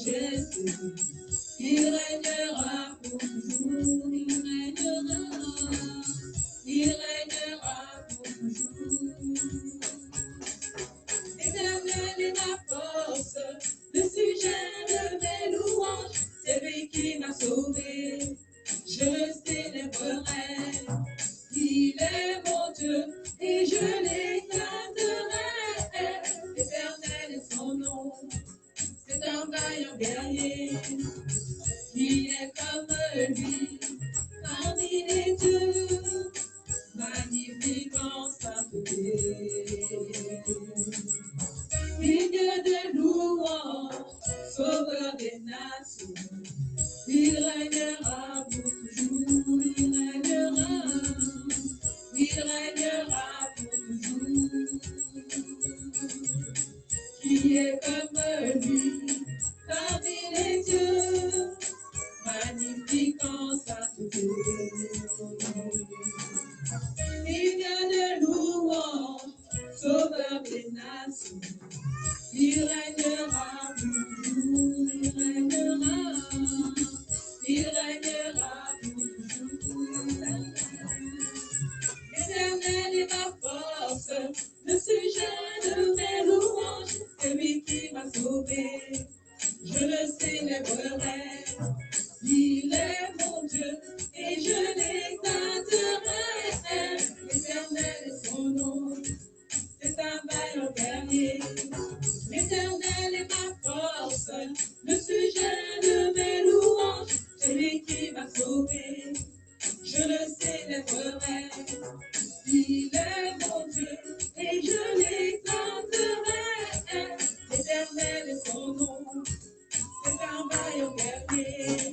Speaker 6: je sais, il régnera pour toujours, il régnera pour toujours. L'Éternel est ma force, le sujet de mes louanges, c'est lui qui m'a sauvé, je le célébrerai. Il est mon Dieu et je l'éclaterai. L'Éternel est son nom, c'est un vaillant guerrier qui est comme lui parmi les dieux, magnifique en sainteté. Digne de louange, sauveur des nations, il régnera pour toujours, il régnera pour toujours. Qui est comme lui parmi les dieux, magnifique en sainteté. Digne de louange, sauveur des nations, il régnera pour toujours, il régnera pour toujours. L'Éternel est ma force, le sujet de mes louanges, c'est lui qui m'a sauvé, je le célébrerai. Il est mon Dieu et je l'exalterai. L'Éternel est son nom, c'est un vaillant guerrier. L'Éternel est ma force, le sujet de mes louanges, c'est lui qui m'a sauvé, je le célébrerai. Il est mon Dieu et je l'exalterai. L'Éternel est son nom, c'est un vaillant guerrier.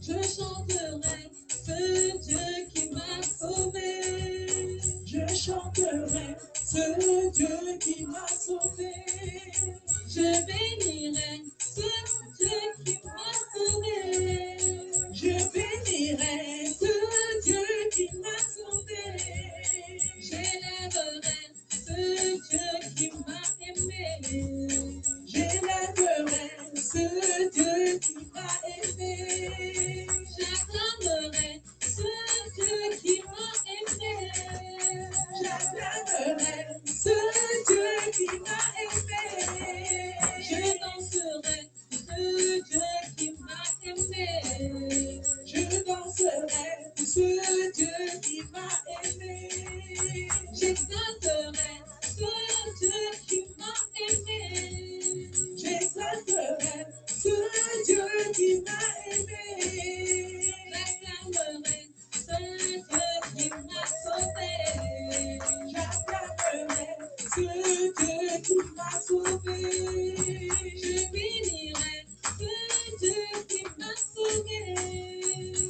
Speaker 6: Je chanterai ce Dieu qui m'a sauvé. Je chanterai ce Dieu qui m'a sauvé. Je bénirai ce Dieu qui m'a sauvé. Je bénirai ce Dieu qui m'a sauvé. J'élèverai ce Dieu qui m'a aimé. J'élèverai ce Dieu qui m'a aimé. J'acclamerai ce Dieu qui m'a aimé. J'acclamerai ce Dieu qui m'a aimé. Je danserai ce Dieu qui m'a aimé. Je danserai ce Dieu qui m'a aimé. J'exalterai ce Dieu qui m'a aimé. J'exalterai ce Dieu qui m'a aimé. J'acclamerai ce Dieu qui m'a sauvé. J'acclamerai ce Dieu qui m'a sauvé. Je bénirai ce Dieu qui m'a sauvé.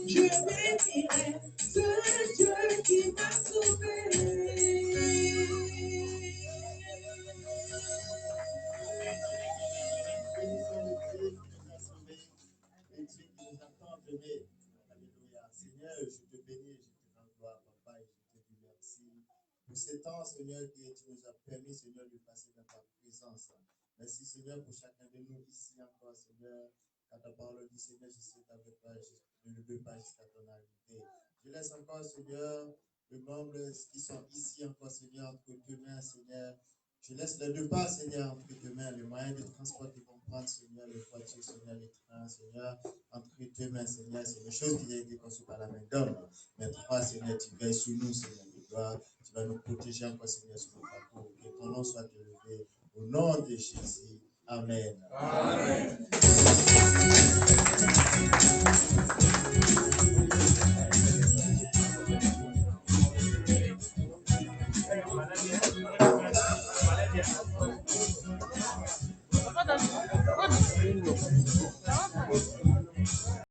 Speaker 6: Je bénirai ce Dieu qui m'a sauvé.
Speaker 2: Bénissons le Dieu qui nous a sauvés, le Dieu qui nous a tant aimés. Alléluia. Seigneur, je te bénis, je te rends gloire, papa, et je te dis merci pour ce temps, Seigneur, que tu nous as permis, Seigneur, de passer dans ta présence. Merci, Seigneur, pour chacun de nous ici encore, Seigneur. Quand ta parole dit, Seigneur, je suis avec toi, je ne veux pas jusqu'à ton arrivée. Je laisse encore, Seigneur, les membres qui sont ici encore, Seigneur, entre tes mains, Seigneur. Je laisse les deux pas, Seigneur, entre tes mains, les moyens de transport qu'ils vont prendre, Seigneur, les voitures, Seigneur, les trains, Seigneur, entre tes mains, Seigneur, c'est des choses qui ont été conçues par la main d'homme. Mais toi, Seigneur, tu veilles sur nous, Seigneur, de gloire. Tu vas nous protéger encore, Seigneur, sur nos parcours. Que ton nom soit élevé. Au nom de Jésus. Amen. Amen.